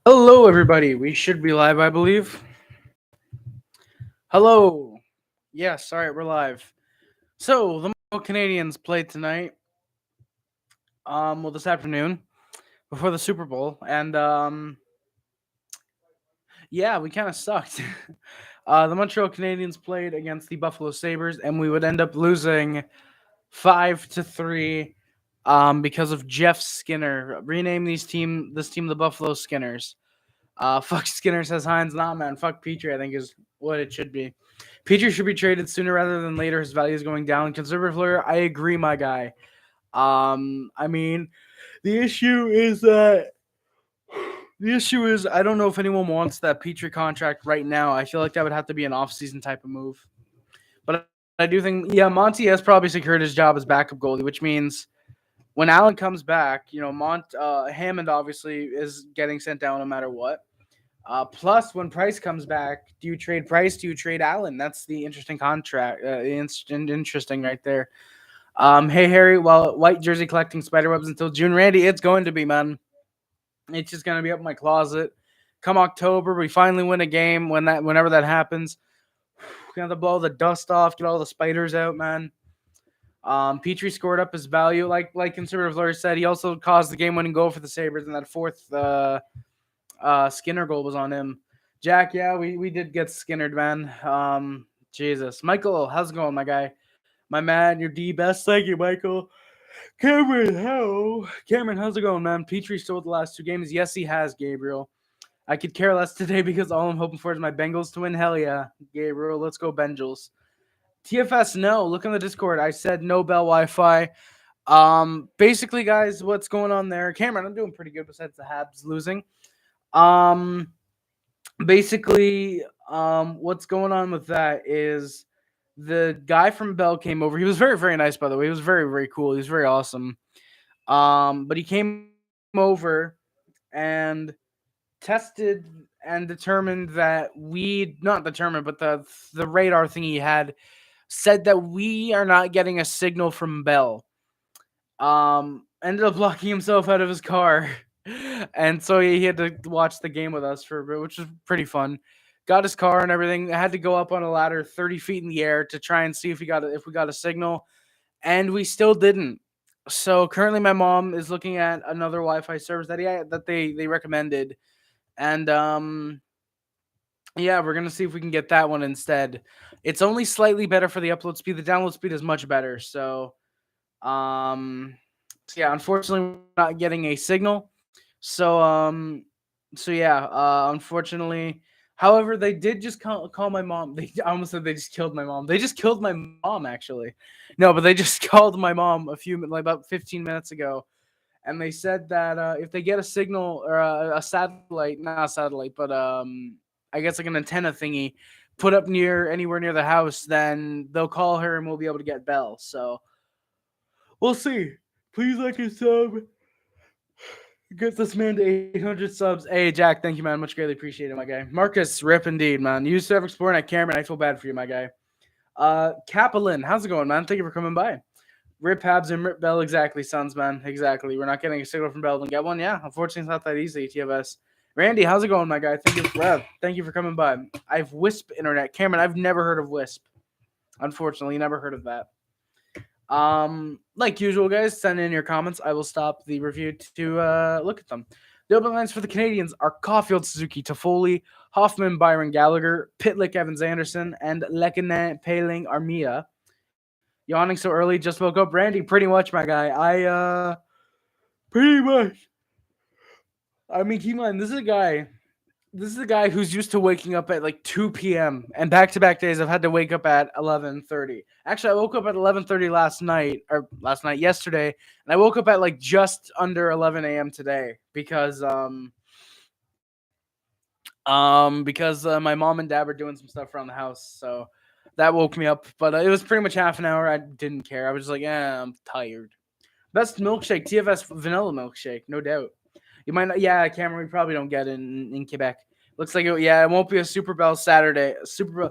Hello, everybody. We should be live, I believe. Hello. Yes, all right, we're live. So, the Montreal Canadiens played tonight, this afternoon, before the Super Bowl, and, yeah, we kind of sucked. The Montreal Canadiens played against the Buffalo Sabres, and we would end up losing 5-3, because of Jeff Skinner. Rename this team the Buffalo Skinners. Fuck Skinner, says Hines. Nah, man. Fuck Petry, I think is what it should be. Petry should be traded sooner rather than later. His value is going down. Conservative lawyer, I agree, my guy. I mean, the issue is that I don't know if anyone wants that Petry contract right now. I feel like that would have to be an off-season type of move. But I do think, yeah, Monty has probably secured his job as backup goalie, which means when Allen comes back, Hammond obviously is getting sent down no matter what. Plus, when Price comes back, do you trade Price? Do you trade Allen? That's the interesting contract. Interesting right there. Hey Harry, well, white jersey collecting spiderwebs until June. Randy, it's going to be, man. It's just going to be up in my closet. Come October, we finally win a game. Whenever that happens, we have to blow the dust off, get all the spiders out, man. Petry scored up his value, like conservative lawyer said. He also caused the game-winning goal for the Sabres, and that fourth Skinner goal was on him. Jack, yeah, we did get Skinnered, man. Jesus. Michael, how's it going, my guy? My man, you're the best. Thank you, Michael. Cameron, how's it going, man? Petrie stole the last two games. Yes, he has, Gabriel. I could care less today because all I'm hoping for is my Bengals to win. Hell yeah, Gabriel. Let's go, Bengals. TFS, no. Look on the Discord. I said no Bell Wi-Fi. Basically, guys, what's going on there? Cameron, I'm doing pretty good besides the Habs losing. Um, what's going on with that is the guy from Bell came over. He was very, very nice, by the way. He was very, very cool. He was very awesome. But he came over and tested and determined that not determined, but the radar thing he had said that we are not getting a signal from Bell. Ended up locking himself out of his car. And so he had to watch the game with us for a bit, which was pretty fun. Got his car and everything. I had to go up on a ladder 30 feet in the air to try and see if we got a signal, and we still didn't. So currently, my mom is looking at another Wi-Fi service that they recommended, and yeah, we're gonna see if we can get that one instead. It's only slightly better for the upload speed. The download speed is much better. So yeah, unfortunately, we're not getting a signal. Unfortunately, however, they did just call my mom. I almost said they just killed my mom. They just killed my mom, actually. No, but they just called my mom about 15 minutes ago, and they said that if they get a signal or a satellite, not a satellite, but I guess like an antenna thingy, put up anywhere near the house, then they'll call her and we'll be able to get Bell. So we'll see. Please like and sub. Get this man to 800 subs. Hey, Jack, thank you, man. Much greatly appreciated, my guy. Marcus, rip indeed, man. You used to have exploring at Cameron. I feel bad for you, my guy. Kaplan, how's it going, man? Thank you for coming by. Rip Habs and Rip Bell, exactly, sons, man. Exactly. We're not getting a signal from Bell and get one. Yeah, unfortunately, it's not that easy, TFS. Randy, how's it going, my guy? Thank you for coming by. I have Wisp Internet. Cameron, I've never heard of Wisp. Unfortunately, never heard of that. Like usual, guys, send in your comments. I will stop the review to look at them. The opening lines for the Canadiens are Caulfield, Suzuki, Toffoli, Hoffman, Byron Gallagher, Pitlick, Evans Anderson, and Lekkonen, Paling, Armia. Yawning so early, just woke up. Randy, pretty much, my guy. Pretty much. I mean, keep in mind, this is a guy who's used to waking up at like 2 p.m. and back-to-back days I've had to wake up at 11:30. Actually, I woke up at 11:30 yesterday, and I woke up at like just under 11 a.m. today because my mom and dad were doing some stuff around the house, so that woke me up. But it was pretty much half an hour. I didn't care. I was just like, I'm tired. Best milkshake, TFS vanilla milkshake, no doubt. You might not, yeah, Cameron. We probably don't get it in Quebec. Looks like it won't be a Super Bowl Saturday. Super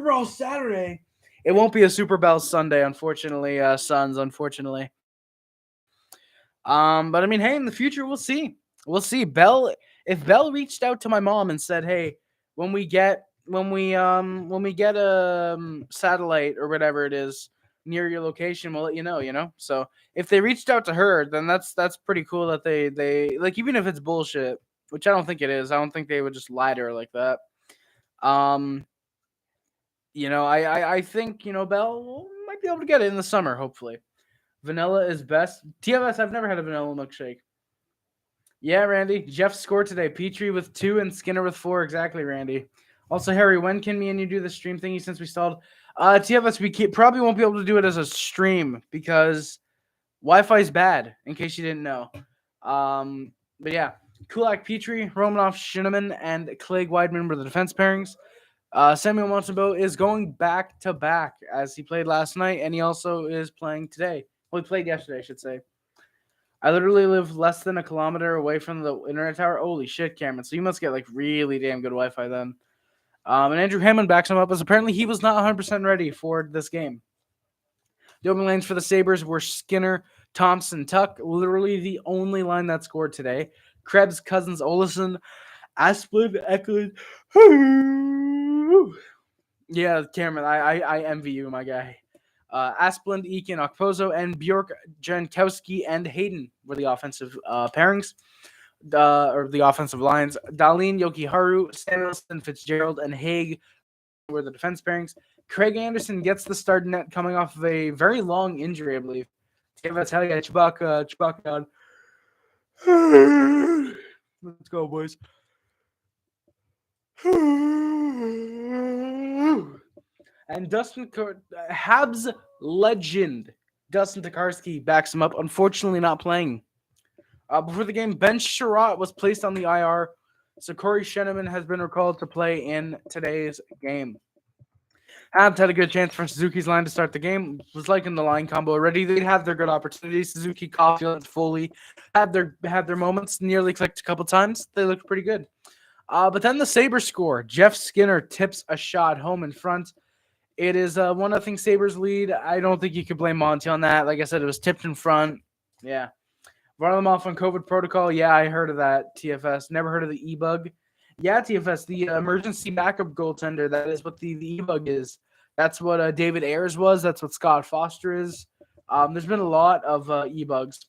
Bowl Saturday. It won't be a Super Bowl Sunday, unfortunately, Suns. Unfortunately. But I mean, hey, in the future we'll see. We'll see. If Bell reached out to my mom and said, "Hey, when we get a satellite or whatever it is near your location, we'll let you know." So if they reached out to her, then that's pretty cool that they like, even if it's bullshit, which I don't think it is. I don't think they would just lie to her like that. Um, I think Bell might be able to get it in the summer, hopefully. Vanilla is best. TFS, I've never had a vanilla milkshake. Yeah, Randy. Jeff scored today. Petry with 2 and Skinner with 4. Exactly, Randy. Also, Harry, when can me and you do the stream thingy since we stalled? TFS, probably won't be able to do it as a stream because Wi-Fi is bad, in case you didn't know. But yeah, Kulak, Petry, Romanov, Shinneman, and Clegg Weidman were the defense pairings. Samuel Montembeau is going back-to-back as he played last night, and he also is playing today. Well, he played yesterday, I should say. I literally live less than a kilometer away from the internet tower. Holy shit, Cameron. So you must get like really damn good Wi-Fi then. And Andrew Hammond backs him up as apparently he was not 100% ready for this game. The opening lines for the Sabres were Skinner, Thompson, Tuck. Literally the only line that scored today. Krebs, Cousins, Olesen, Asplund, Eklund. Yeah, Cameron, I envy you, my guy. Asplund, Eakin, Okposo, and Bjork, Jankowski, and Hayden were the offensive pairings, or the offensive lines. Darlene, Yokiharu, Samuelson, Fitzgerald, and Haig were the defense pairings. Craig Anderson gets the start net coming off of a very long injury, I believe. Let's Chewbacca. Let's go, boys. And Habs legend Dustin Tokarski backs him up. Unfortunately, not playing. Before the game, Ben Sherratt was placed on the IR, so Corey Shenneman has been recalled to play in today's game. Habs had a good chance for Suzuki's line to start the game. Was liking the line combo already. They'd have their good opportunities. Suzuki, Caulfield, and Foley had their moments. Nearly clicked a couple times. They looked pretty good. But then the Sabres score. Jeff Skinner tips a shot home in front. It is 1-0 Sabres lead. I don't think you could blame Monty on that. Like I said, it was tipped in front. Yeah. Run them off on COVID protocol. Yeah, I heard of that, TFS. Never heard of the e-bug. Yeah, TFS, the emergency backup goaltender. That is what the e-bug is. That's what David Ayers was. That's what Scott Foster is. There's been a lot of e-bugs.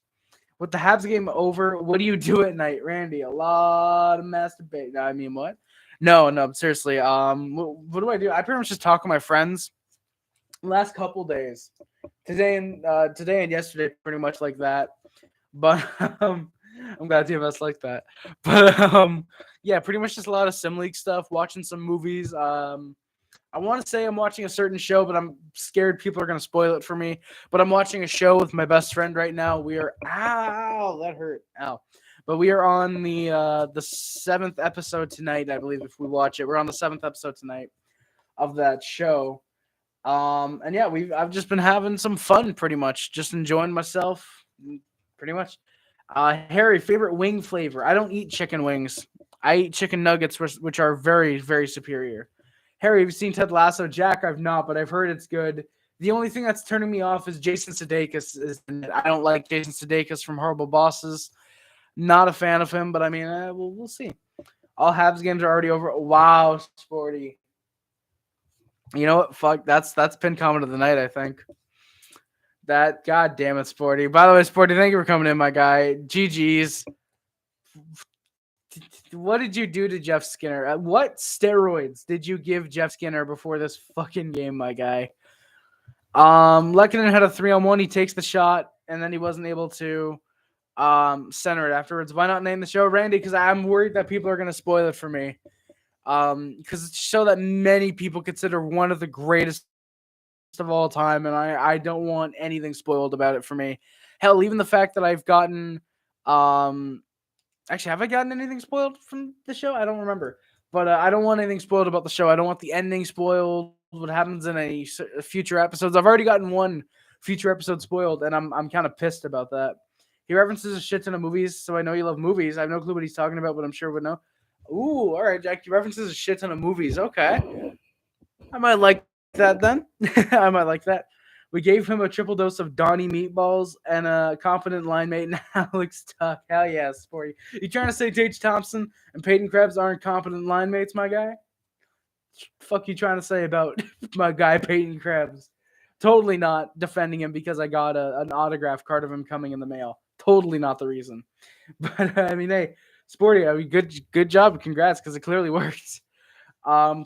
With the Habs game over, what do you do at night, Randy? A lot of masturbate. I mean, what? No, seriously. What do I do? I pretty much just talk to my friends. Last couple days, today and yesterday, pretty much like that. But I'm glad TFS like that. But yeah, pretty much just a lot of Sim League stuff. Watching some movies. I want to say I'm watching a certain show, but I'm scared people are going to spoil it for me. But I'm watching a show with my best friend right now. We are that hurt. But we are on the 7th episode tonight, I believe, if we watch it. We're on the 7th episode tonight of that show. And yeah, I've just been having some fun, pretty much, just enjoying myself, pretty much. Harry, favorite wing flavor? I don't eat chicken wings. I eat chicken nuggets, which are very, very superior. Harry, have you seen Ted Lasso? Jack, I've not, but I've heard it's good. The only thing that's turning me off is Jason Sudeikis. I don't like Jason Sudeikis from Horrible Bosses. Not a fan of him, but I mean, we'll see. All Habs games are already over. Wow, Sporty. You know what? Fuck, that's pinned comment of the night, I think. That, god damn it, Sporty. By the way, Sporty, thank you for coming in, my guy. GG's. What did you do to Jeff Skinner? What steroids did you give Jeff Skinner before this fucking game, my guy? Lehkonen had a 3-on-1. He takes the shot, and then he wasn't able to center it afterwards. Why not name the show, Randy? Because I'm worried that people are going to spoil it for me. Because it's a show that many people consider one of the greatest of all time, and I don't want anything spoiled about it for me. Hell, even the fact that I've gotten actually, have I gotten anything spoiled from the show? I don't remember. But I don't want anything spoiled about the show. I don't want the ending spoiled, what happens in any future episodes. I've already gotten one future episode spoiled, and I'm kind of pissed about that. He references a shit ton of movies, so I know you love movies. I have no clue what he's talking about, but I'm sure would know. Ooh, all right, Jack. He references a shit ton of movies. Okay. I might like that then. I might like that. We gave him a triple dose of Donnie meatballs and a competent line mate in Alex Tuck. Hell yeah, Sporty. You trying to say Tage Thompson and Peyton Krebs aren't competent line mates, my guy? Fuck you trying to say about my guy Peyton Krebs? Totally not defending him because I got an autograph card of him coming in the mail. Totally not the reason. But I mean, hey, Sporty, I mean, good job, congrats, because it clearly worked.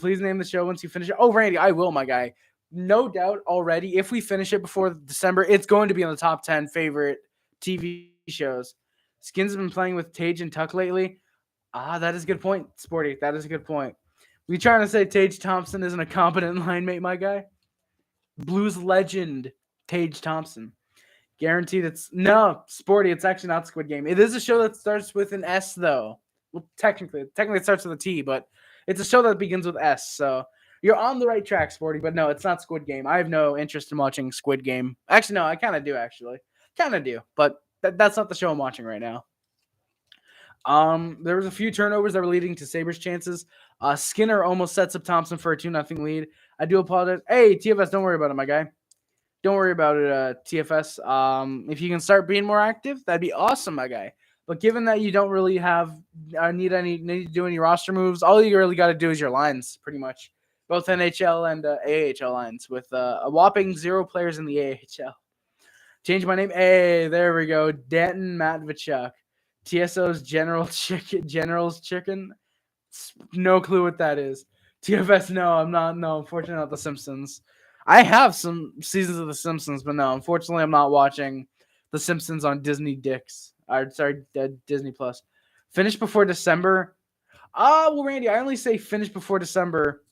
Please name the show once you finish it. Oh, Randy, I will, my guy. No doubt already. If we finish it before December, it's going to be in the top 10 favorite TV shows. Skins have been playing with Tage and Tuck lately. That is a good point, Sporty. That is a good point. We trying to say Tage Thompson isn't a competent line mate, my guy? Blues legend Tage Thompson. Guaranteed it's no, Sporty, it's actually not Squid Game. It is a show that starts with an S though. Well, technically it starts with a T, but it's a show that begins with S. So you're on the right track, Sporty, but no, it's not Squid Game. I have no interest in watching Squid Game. Actually, no, I kind of do actually. Kind of do, but that's not the show I'm watching right now. There was a few turnovers that were leading to Sabres chances. Skinner almost sets up Thompson for a 2-0 lead. I do apologize. Hey, TFS, don't worry about it, my guy. Don't worry about it, TFS. If you can start being more active, that'd be awesome, my guy. But given that you don't really have need to do any roster moves, all you really got to do is your lines, pretty much. Both NHL and AHL lines with a whopping 0 players in the AHL. Change my name. Hey, there we go. Danton Matvechuk. TSO's General's Chicken. No clue what that is. TFS, no, I'm not. No, unfortunately, not The Simpsons. I have some seasons of The Simpsons, but no, unfortunately, I'm not watching The Simpsons on Disney Disney Plus. Finish before December. Well, Randy, I only say finish before December.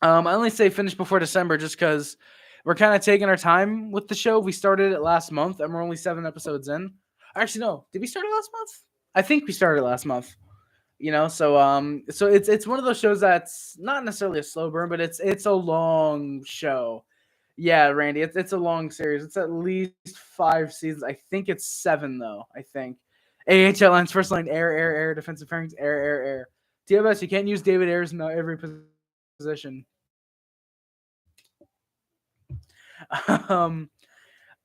I only say finish before December just because we're kind of taking our time with the show. We started it last month, and we're only 7 episodes in. Actually, no. Did we start it last month? I think we started last month. So it's one of those shows that's not necessarily a slow burn, but it's a long show. Yeah, Randy, it's a long series. It's at least 5 seasons. I think it's 7 though. I think AHL lines first line air defensive pairings air. TFS, you can't use David Ayers in every position.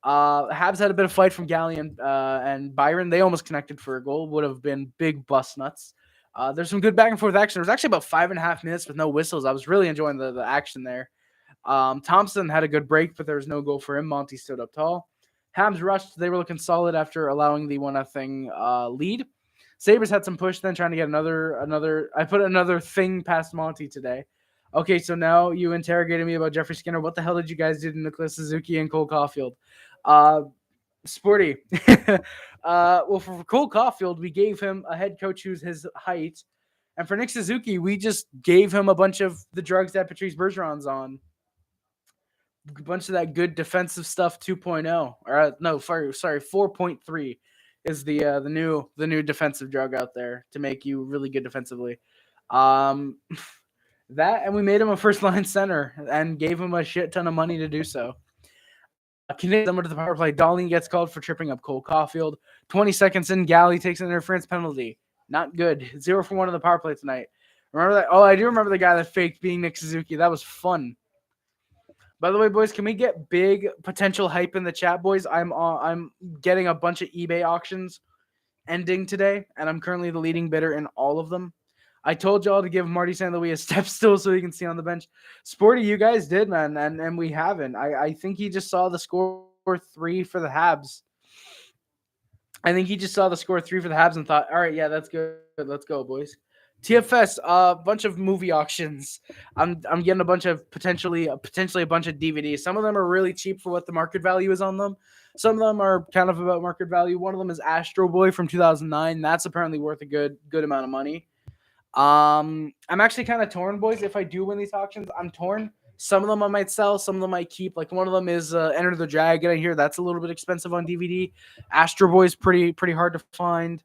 Habs had a bit of fight from Galley and Byron. They almost connected for a goal. Would have been big bust nuts. There's some good back and forth action. It was actually about 5.5 minutes with no whistles. I was really enjoying the action there. Thompson had a good break, but there was no goal for him. Monty stood up tall. Habs rushed. They were looking solid after allowing the 1-0 lead. Sabres had some push then, trying to get another. I put another thing past Monty today. Okay, so now you interrogated me about Jeffrey Skinner. What the hell did you guys do to Nicholas Suzuki and Cole Caulfield? Sporty. Well, for Cole Caulfield, we gave him a head coach who's his height. And for Nick Suzuki, we just gave him a bunch of the drugs that Patrice Bergeron's on. A bunch of that good defensive stuff 2.0. Or no, sorry, 4.3 is the new defensive drug out there to make you really good defensively. That, and we made him a first-line center and gave him a shit ton of money to do so. Similar to the power play, Darlene gets called for tripping up Cole Caulfield. 20 seconds in, Galley takes an interference penalty. Not good. 0 for 1 on the power play tonight. Remember that? Oh, I do remember the guy that faked being Nick Suzuki. That was fun. By the way, boys, can we get big potential hype in the chat, boys? I'm getting a bunch of eBay auctions ending today, and I'm currently the leading bidder in all of them. I told y'all to give Marty St. Louis a step stool so he can see on the bench. Sporty, you guys did, man, and we haven't. I think he just saw the score 3 for the Habs. I think he just saw the score 3 for the Habs and thought, all right, yeah, that's good. Let's go, boys. TFS, a bunch of movie auctions. I'm getting a bunch of potentially a bunch of DVDs. Some of them are really cheap for what the market value is on them. Some of them are kind of about market value. One of them is Astro Boy from 2009. That's apparently worth a good amount of money. I'm actually kind of torn, boys. If I do win these auctions, I'm torn. Some of them I might sell, some of them I keep. Like one of them is Enter the Dragon. I hear that's a little bit expensive on DVD. Astro Boy is pretty hard to find.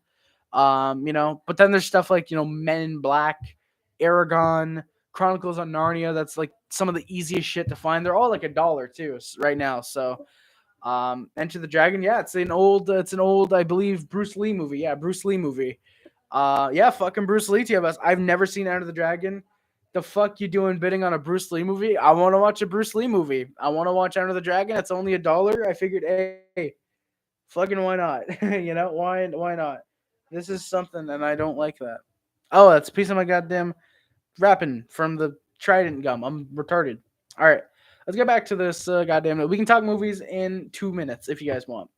But then there's stuff like, Men in Black, Aragon, Chronicles of Narnia. That's like some of the easiest shit to find. They're all like $1 too right now. So, Enter the Dragon. Yeah, it's an old, I believe, Bruce Lee movie. Yeah, Bruce Lee movie. Fucking Bruce Lee, TFS. I've never seen Enter the Dragon. The fuck you doing bidding on a Bruce Lee movie? I want to watch a Bruce Lee movie. I want to watch Enter the Dragon. It's only $1. I figured, hey, fucking why not? Why not? This is something, and I don't like that. Oh, that's a piece of my goddamn wrapping from the Trident gum. I'm retarded. All right, let's get back to this goddamn. We can talk movies in 2 minutes if you guys want.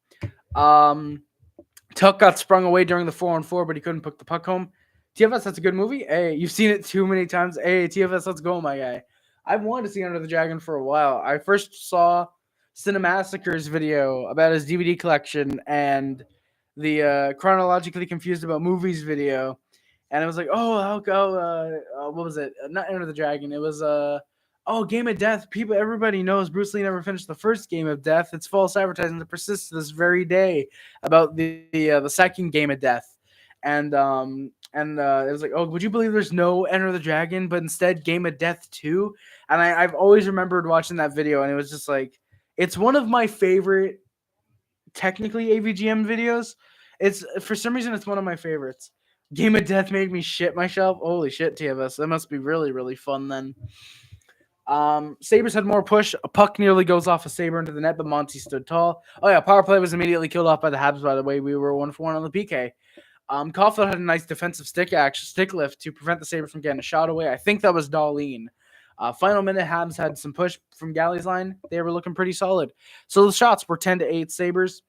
Tuck got sprung away during the 4-on-4, but he couldn't put the puck home. TFS, that's a good movie. Hey, you've seen it too many times. Hey, TFS, let's go, my guy. I've wanted to see Under the Dragon for a while. I first saw Cinemassacre's video about his DVD collection and the Chronologically Confused About Movies video. And it was like, oh, I'll go. What was it? Not Enter the Dragon. It was Game of Death. Everybody knows Bruce Lee never finished the first Game of Death. It's false advertising that persists to this very day about the second Game of Death. And it was like, oh, would you believe there's no Enter the Dragon, but instead Game of Death 2? And I've always remembered watching that video, and it was just like, it's one of my favorite, technically AVGM videos. It's for some reason it's one of my favorites. Game of Death made me shit myself. Holy shit, TFS. That must be really, really fun then. Sabres had more push. A puck nearly goes off a Sabre into the net, but Monty stood tall. Oh yeah, power play was immediately killed off by the Habs, by the way. We were 1-for-1 on the PK. Caulfield had a nice defensive stick lift to prevent the Sabres from getting a shot away. I think that was Darlene. Final minute, Habs had some push from Galley's line. They were looking pretty solid. So the shots were 10-8 Sabres.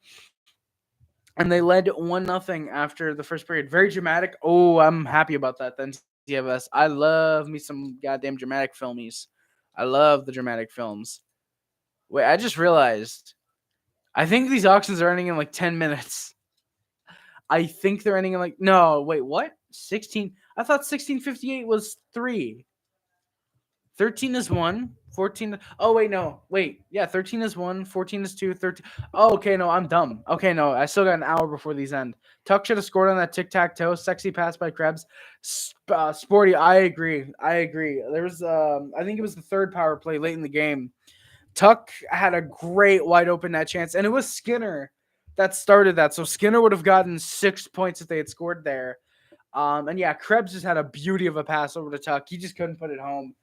And they led 1-0 after the first period. Very dramatic. Oh, I'm happy about that then, TFS. I love me some goddamn dramatic filmies. I love the dramatic films. Wait, I just realized. I think these auctions are ending in like 10 minutes. I think they're ending in like... No, wait, what? 16? I thought 16:58 was 3. 13 is 1. 14. Oh, wait, no. Wait. Yeah, 13 is 1. 14 is 2. 13. Oh, okay, no, I'm dumb. Okay, no, I still got an hour before these end. Tuck should have scored on that tic-tac-toe. Sexy pass by Krebs. Sporty, I agree. There was, I think it was the third power play late in the game. Tuck had a great wide open net chance, and it was Skinner that started that. So Skinner would have gotten 6 points if they had scored there. And yeah, Krebs just had a beauty of a pass over to Tuck. He just couldn't put it home.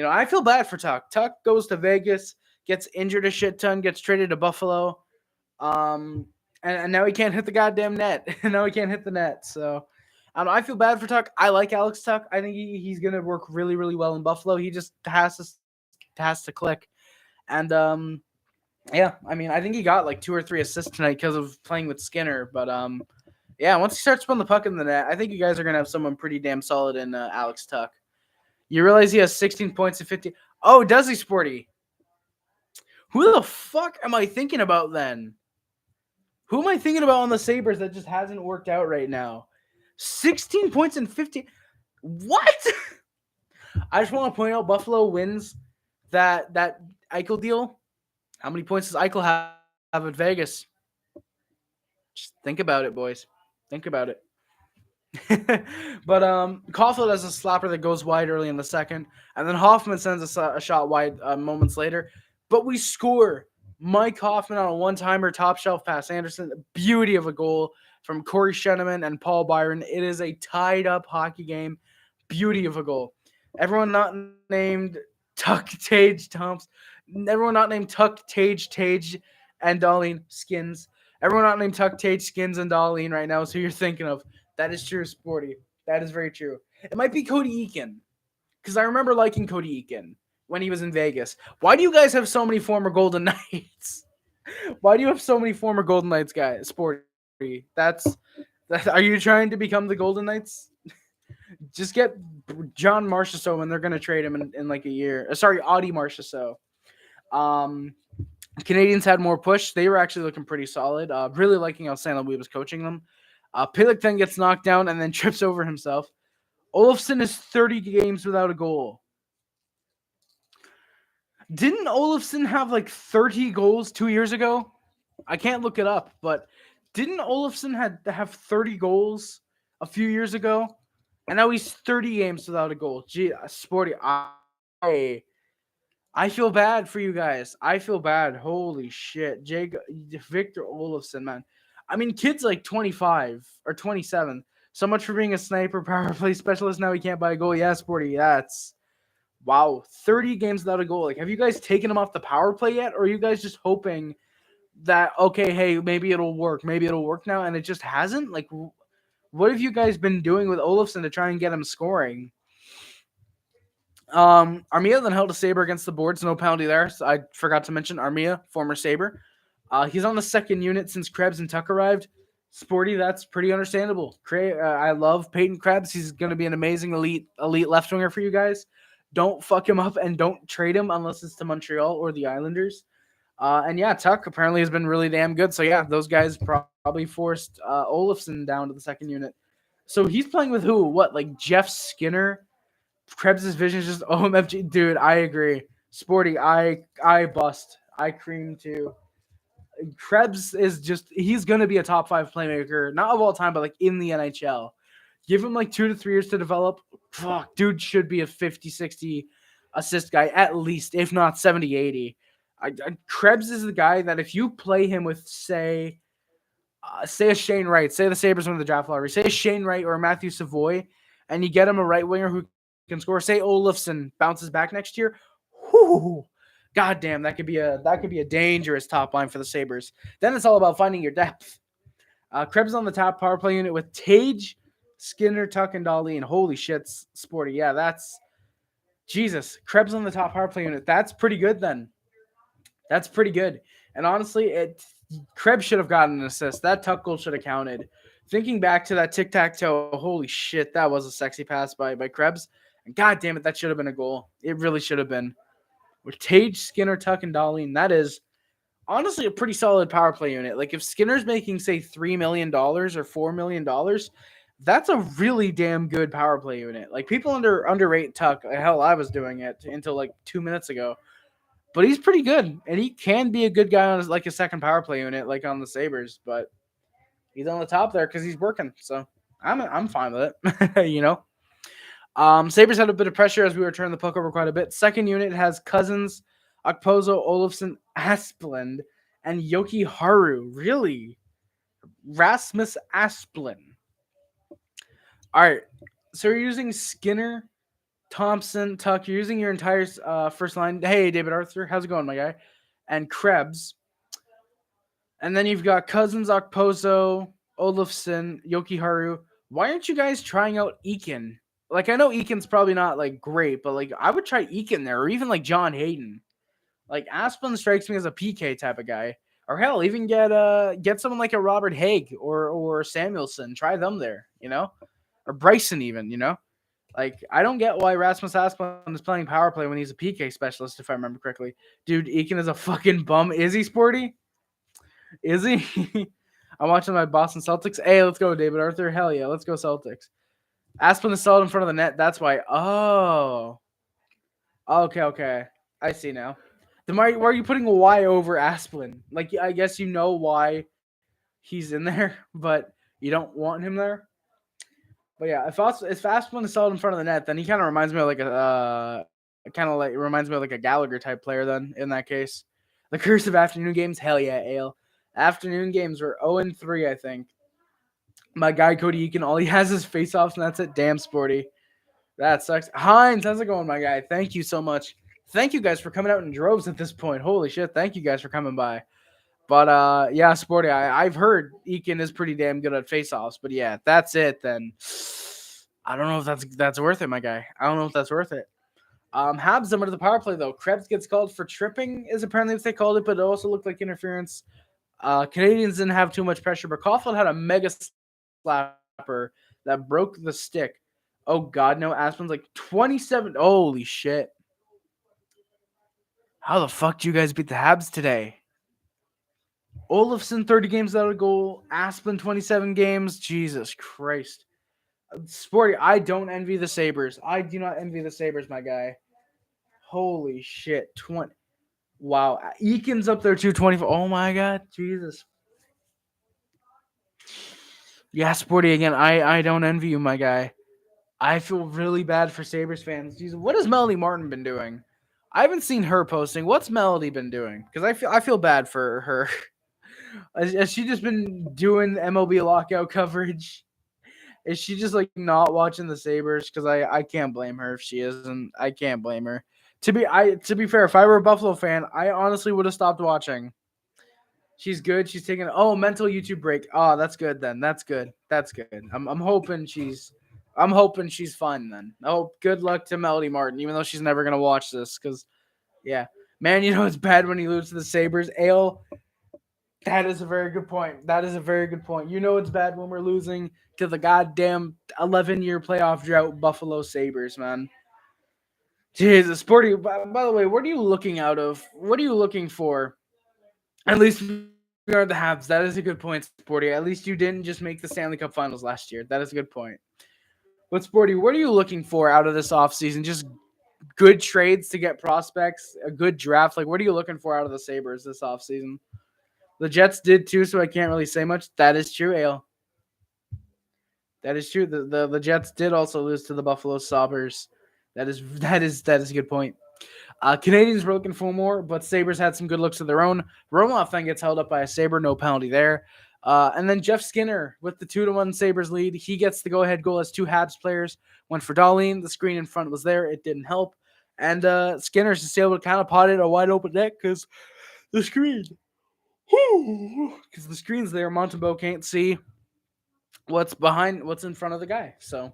I feel bad for Tuck. Tuck goes to Vegas, gets injured a shit ton, gets traded to Buffalo. And now he can't hit the goddamn net. Now he can't hit the net. So I feel bad for Tuck. I like Alex Tuck. I think he's going to work really, really well in Buffalo. He just has to click. And yeah, I mean, I think he got like 2 or 3 assists tonight because of playing with Skinner. But yeah, once he starts putting the puck in the net, I think you guys are going to have someone pretty damn solid in Alex Tuck. You realize he has 16 points and 50. Oh, does he, Sporty? Who the fuck am I thinking about then? Who am I thinking about on the Sabres that just hasn't worked out right now? 16 points and 50. What? I just want to point out Buffalo wins that Eichel deal. How many points does Eichel have at Vegas? Just think about it, boys. Think about it. But Caulfield has a slapper that goes wide early in the second, and then Hoffman sends a shot wide moments later. But we score. Mike Hoffman on a one-timer top shelf pass. Anderson, beauty of a goal from Corey Sheneman and Paul Byron. It is a tied-up hockey game. Beauty of a goal. Everyone not named Tuck, Tage Thompson. Everyone not named Tuck, Tage, and Darlene Skins. Everyone not named Tuck, Tage, Skins, and Darlene right now is who you're thinking of. That is true, Sporty. That is very true. It might be Cody Eakin, because I remember liking Cody Eakin when he was in Vegas. Why do you guys have so many former Golden Knights? Why do you have so many former Golden Knights, guys? Sporty. Are you trying to become the Golden Knights? Just get John Marchessault when they're going to trade him in like a year. Sorry, Audie Marchessault. Canadians had more push. They were actually looking pretty solid. Really liking how St. Louis was coaching them. Pillock then gets knocked down and then trips over himself. Olofsson is 30 games without a goal. Didn't Olofsson have like 30 goals 2 years ago? I can't look it up, but didn't Olofsson have 30 goals a few years ago? And now he's 30 games without a goal. Gee, Sporty, I feel bad for you guys. I feel bad. Holy shit. Victor Olofsson, man. I mean, kid's like 25 or 27. So much for being a sniper power play specialist. Now he can't buy a goal. Yeah, Sporty, that's Wow, 30 games without a goal. Like, have you guys taken him off the power play yet? Or are you guys just hoping that, okay, hey, maybe it'll work. Maybe it'll work now, and it just hasn't? Like, what have you guys been doing with Olofsson to try and get him scoring? Armia then held a Sabre against the boards. No penalty there. So I forgot to mention Armia, former Sabre. He's on the second unit since Krebs and Tuck arrived. Sporty, that's pretty understandable. I love Peyton Krebs. He's going to be an amazing elite left winger for you guys. Don't fuck him up and don't trade him unless it's to Montreal or the Islanders. And yeah, Tuck apparently has been really damn good. So yeah, those guys probably forced Olofsson down to the second unit. So he's playing with who? What, like Jeff Skinner? Krebs' vision is just OMFG. Dude, I agree. Sporty, I bust. I cream too. Krebs is just, he's going to be a top 5 playmaker, not of all time, but like in the NHL. Give him like 2 to 3 years to develop. Fuck, dude should be a 50, 60 assist guy at least, if not 70, 80. Krebs is the guy that if you play him with, say a Shane Wright, say the Sabres win the draft lottery, say a Shane Wright or a Matthew Savoy, and you get him a right winger who can score, say Olofsson bounces back next year, whoo, goddamn, that could be a dangerous top line for the Sabres. Then it's all about finding your depth. Krebs on the top power play unit with Tage, Skinner, Tuck, and Dahlin. Holy shit, Sporty. Yeah, that's Jesus. Krebs on the top power play unit. That's pretty good then. That's pretty good. And honestly, Krebs should have gotten an assist. That Tuck goal should have counted. Thinking back to that tic-tac-toe, holy shit, that was a sexy pass by Krebs. And god damn it, that should have been a goal. It really should have been. With Tage, Skinner, Tuck, and Dahlin, that is honestly a pretty solid power play unit. Like if Skinner's making, say, $3 million or $4 million, that's a really damn good power play unit. Like people underrate Tuck. Hell, I was doing it until like 2 minutes ago. But he's pretty good, and he can be a good guy on like a second power play unit, like on the Sabres. But he's on the top there because he's working. So I'm fine with it, you know. Sabres had a bit of pressure as we were turning the puck over quite a bit. Second unit has Cousins, Okposo, Olofsson, Asplund, and Yoki Haru. Really? Rasmus Asplund. All right. So you're using Skinner, Thompson, Tuck. You're using your entire first line. Hey, David Arthur. How's it going, my guy? And Krebs. And then you've got Cousins, Okposo, Olofsson, Yoki Haru. Why aren't you guys trying out Eakin? Like, I know Eakin's probably not, like, great, but, like, I would try Eakin there, or even, like, John Hayden. Like, Asplund strikes me as a PK type of guy. Or, hell, even get someone like a Robert Haig or Samuelson. Try them there, you know? Or Bryson even, you know? Like, I don't get why Rasmus Asplund is playing power play when he's a PK specialist, if I remember correctly. Dude, Eakin is a fucking bum. Is he, Sporty? Is he? I'm watching my Boston Celtics. Hey, let's go, David Arthur. Hell yeah, let's go Celtics. Asplund is solid in front of the net. That's why. Oh. Okay. I see now. Then why are you putting a Y over Asplund? Like, I guess you know why he's in there, but you don't want him there. But yeah, if Asplund is solid in front of the net, then he kind of reminds me of like a Gallagher type player. Then in that case, the curse of afternoon games. Hell yeah, Ale. Afternoon games were 0-3, I think. My guy Cody Eakin, all he has is face-offs, and that's it. Damn, Sporty. That sucks. Hines, how's it going, my guy? Thank you so much. Thank you guys for coming out in droves at this point. Holy shit, thank you guys for coming by. But, yeah, Sporty, I've heard Eakin is pretty damn good at face-offs. But, yeah, that's it then. I don't know if that's worth it, my guy. I don't know if that's worth it. Habs them under the power play, though. Krebs gets called for tripping is apparently what they called it, but it also looked like interference. Canadiens didn't have too much pressure, but Caulfield had a mega slapper that broke the stick. Oh, God, no. Asplund's like 27. Holy shit. How the fuck do you guys beat the Habs today? Olofsson, 30 games without a goal. Asplund, 27 games. Jesus Christ. Sporty, I don't envy the Sabres. I do not envy the Sabres, my guy. Holy shit. 20. Wow. Eakin's up there, 224. Oh, my God. Jesus. Yeah, Sporty, again, I don't envy you, my guy. I feel really bad for Sabres fans. Jesus, what has Melody Martin been doing? I haven't seen her posting. What's Melody been doing? Because I feel bad for her. Has she just been doing MLB lockout coverage? Is she just like not watching the Sabres? Because I can't blame her if she isn't. I can't blame her. To be fair, if I were a Buffalo fan, I honestly would have stopped watching. She's good. She's taking mental YouTube break. Oh, that's good then. That's good. That's good. I'm hoping she's fun then. Oh, good luck to Melody Martin, even though she's never gonna watch this. Because yeah, man, it's bad when you lose to the Sabres. Ale, that is a very good point. That is a very good point. It's bad when we're losing to the goddamn 11-year playoff drought Buffalo Sabres, man. Jesus, Sporty. By the way, what are you looking out of? What are you looking for? At least we are the Habs. That is a good point, Sporty. At least you didn't just make the Stanley Cup Finals last year. That is a good point. But Sporty, what are you looking for out of this offseason? Just good trades to get prospects, a good draft. Like, what are you looking for out of the Sabres this offseason? The Jets did too, so I can't really say much. That is true, Ale. That is true. The Jets did also lose to the Buffalo Sabres. That is a good point. Canadians were looking for more, but Sabres had some good looks of their own. Romanov then gets held up by a Sabre, no penalty there. And then Jeff Skinner with the 2-1 Sabres lead. He gets the go-ahead goal as two Habs players. Went for Darlene. The screen in front was there. It didn't help. And Skinner's just able to kind of pot it a wide open net because the screen. Because the screen's there. Montembeau can't see what's in front of the guy. So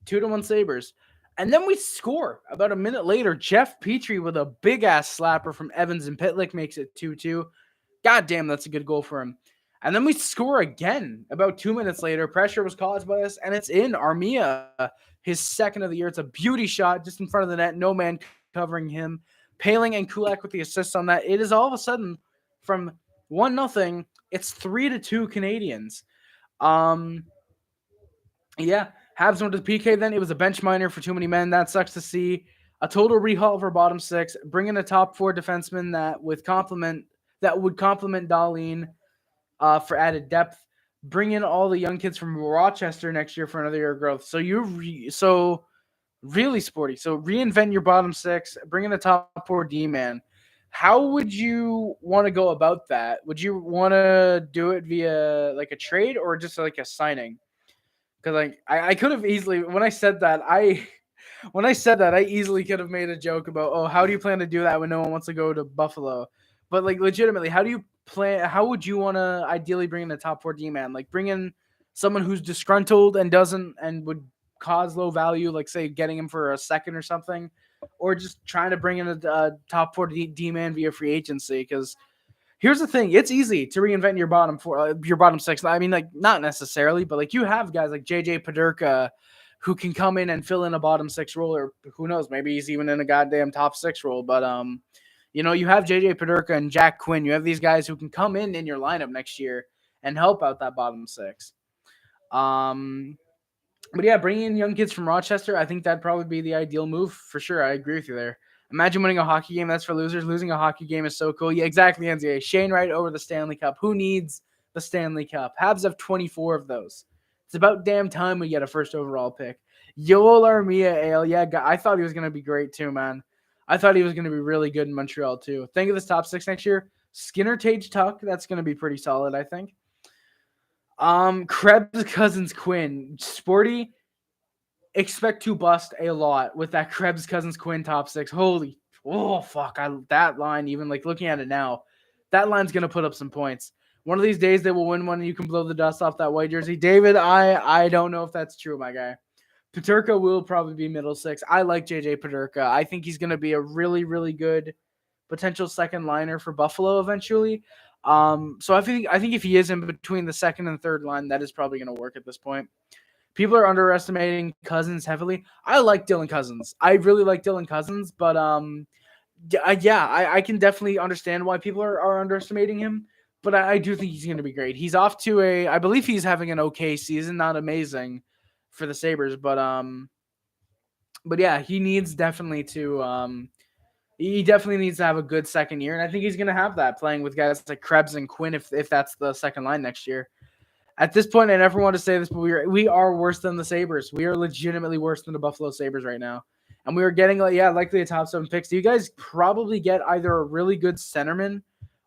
2-1 Sabres. And then we score. About a minute later, Jeff Petry with a big-ass slapper from Evans and Pitlick makes it 2-2. God damn, that's a good goal for him. And then we score again. About 2 minutes later, pressure was caused by us, and it's in. Armia, his second of the year. It's a beauty shot just in front of the net. No man covering him. Paling and Kulak with the assists on that. It is all of a sudden from 1-0, it's 3-2 Canadians. Yeah. Habs went to the PK then. It was a bench minor for too many men. That sucks to see. A total rehaul of our bottom six. Bring in a top four defenseman that would complement Darlene for added depth. Bring in all the young kids from Rochester next year for another year of growth. So really sporty. So reinvent your bottom six. Bring in a top four D man. How would you want to go about that? Would you want to do it via like a trade or just like a signing? Because I could have easily when I said that I easily could have made a joke about how do you plan to do that when no one wants to go to Buffalo? But like legitimately, how would you want to ideally bring in a top four D man? Like bring in someone who's disgruntled and would cause low value, like say getting him for a second or something, or just trying to bring in a top four D man via free agency because. Here's the thing. It's easy to reinvent your bottom six. I mean, like, not necessarily, but, like, you have guys like JJ Paderka who can come in and fill in a bottom six role, or who knows, maybe he's even in a goddamn top six role. But, you have JJ Paderka and Jack Quinn. You have these guys who can come in your lineup next year and help out that bottom six. But, yeah, bringing in young kids from Rochester, I think that'd probably be the ideal move for sure. I agree with you there. Imagine winning a hockey game. That's for losers. Losing a hockey game is so cool. Yeah, exactly, NCAA. Shane Wright over the Stanley Cup. Who needs the Stanley Cup? Habs have 24 of those. It's about damn time we get a first overall pick. Joel Armia, Ale. Yeah, I thought he was going to be great too, man. I thought he was going to be really good in Montreal too. Think of this top six next year. Skinner, Tage, Tuck. That's going to be pretty solid, I think. Krebs, Cousins, Quinn. Sporty. Expect to bust a lot with that Krebs, Cousins, Quinn top six. Fuck. That line, even like looking at it now, that line's going to put up some points. One of these days they will win one and you can blow the dust off that white jersey. David, I don't know if that's true, my guy. Paterka will probably be middle six. I like JJ Paterka. I think he's going to be a really, really good potential second liner for Buffalo eventually. So I think if he is in between the second and third line, that is probably going to work at this point. People are underestimating Cousins heavily. I like Dylan Cousins. I really like Dylan Cousins, but I can definitely understand why people are underestimating him. But I do think he's going to be great. He's off to I believe he's having an okay season, not amazing for the Sabres, but yeah, he definitely needs to have a good second year, and I think he's going to have that playing with guys like Krebs and Quinn if that's the second line next year. At this point, I never want to say this, but we are worse than the Sabres. We are legitimately worse than the Buffalo Sabres right now. And we are getting, likely a top 7 picks. You guys probably get either a really good centerman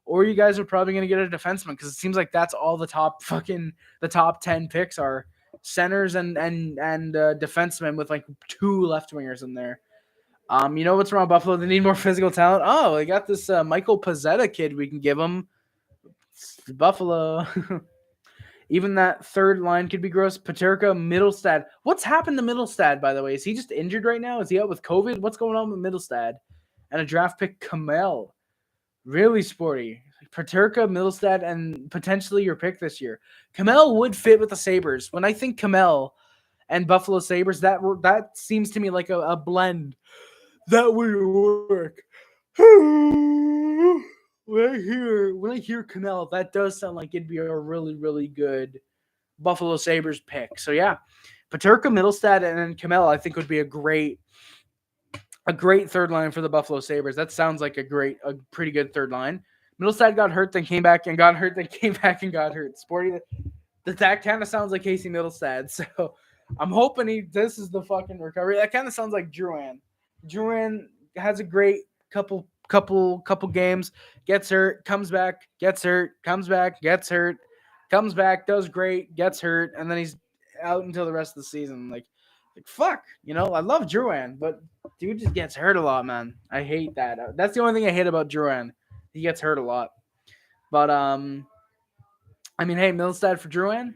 or you guys are probably going to get a defenseman because it seems like that's all the top 10 picks are centers and defensemen with like 2 left wingers in there. You know what's wrong with Buffalo? They need more physical talent. Oh, they got this Michael Pezzetta kid we can give them. Buffalo. Even that third line could be gross. Paterka, Middlestad. What's happened to Middlestad, by the way? Is he just injured right now? Is he out with COVID? What's going on with Middlestad? And a draft pick, Kamel. Really sporty. Paterka, Middlestad, and potentially your pick this year. Kamel would fit with the Sabres. When I think Kamel and Buffalo Sabres, that seems to me like a blend that would work. When I hear Kamel, that does sound like it'd be a really, really good Buffalo Sabres pick. So yeah, Paterka, Middlestad, and then Kamel, I think would be a great third line for the Buffalo Sabres. That sounds like a pretty good third line. Middlestad got hurt, then came back and got hurt, then came back and got hurt. Sporty, that kind of sounds like Casey Middlestad. So I'm hoping this is the fucking recovery. That kind of sounds like Drouin. Drouin has a great couple games, gets hurt, comes back, gets hurt, comes back, gets hurt, comes back, does great, gets hurt, and then he's out until the rest of the season. Like fuck, I love Drouin, but dude just gets hurt a lot, man. I hate that. That's the only thing I hate about Drouin. He gets hurt a lot. But I mean, hey, Middlestad for Drouin.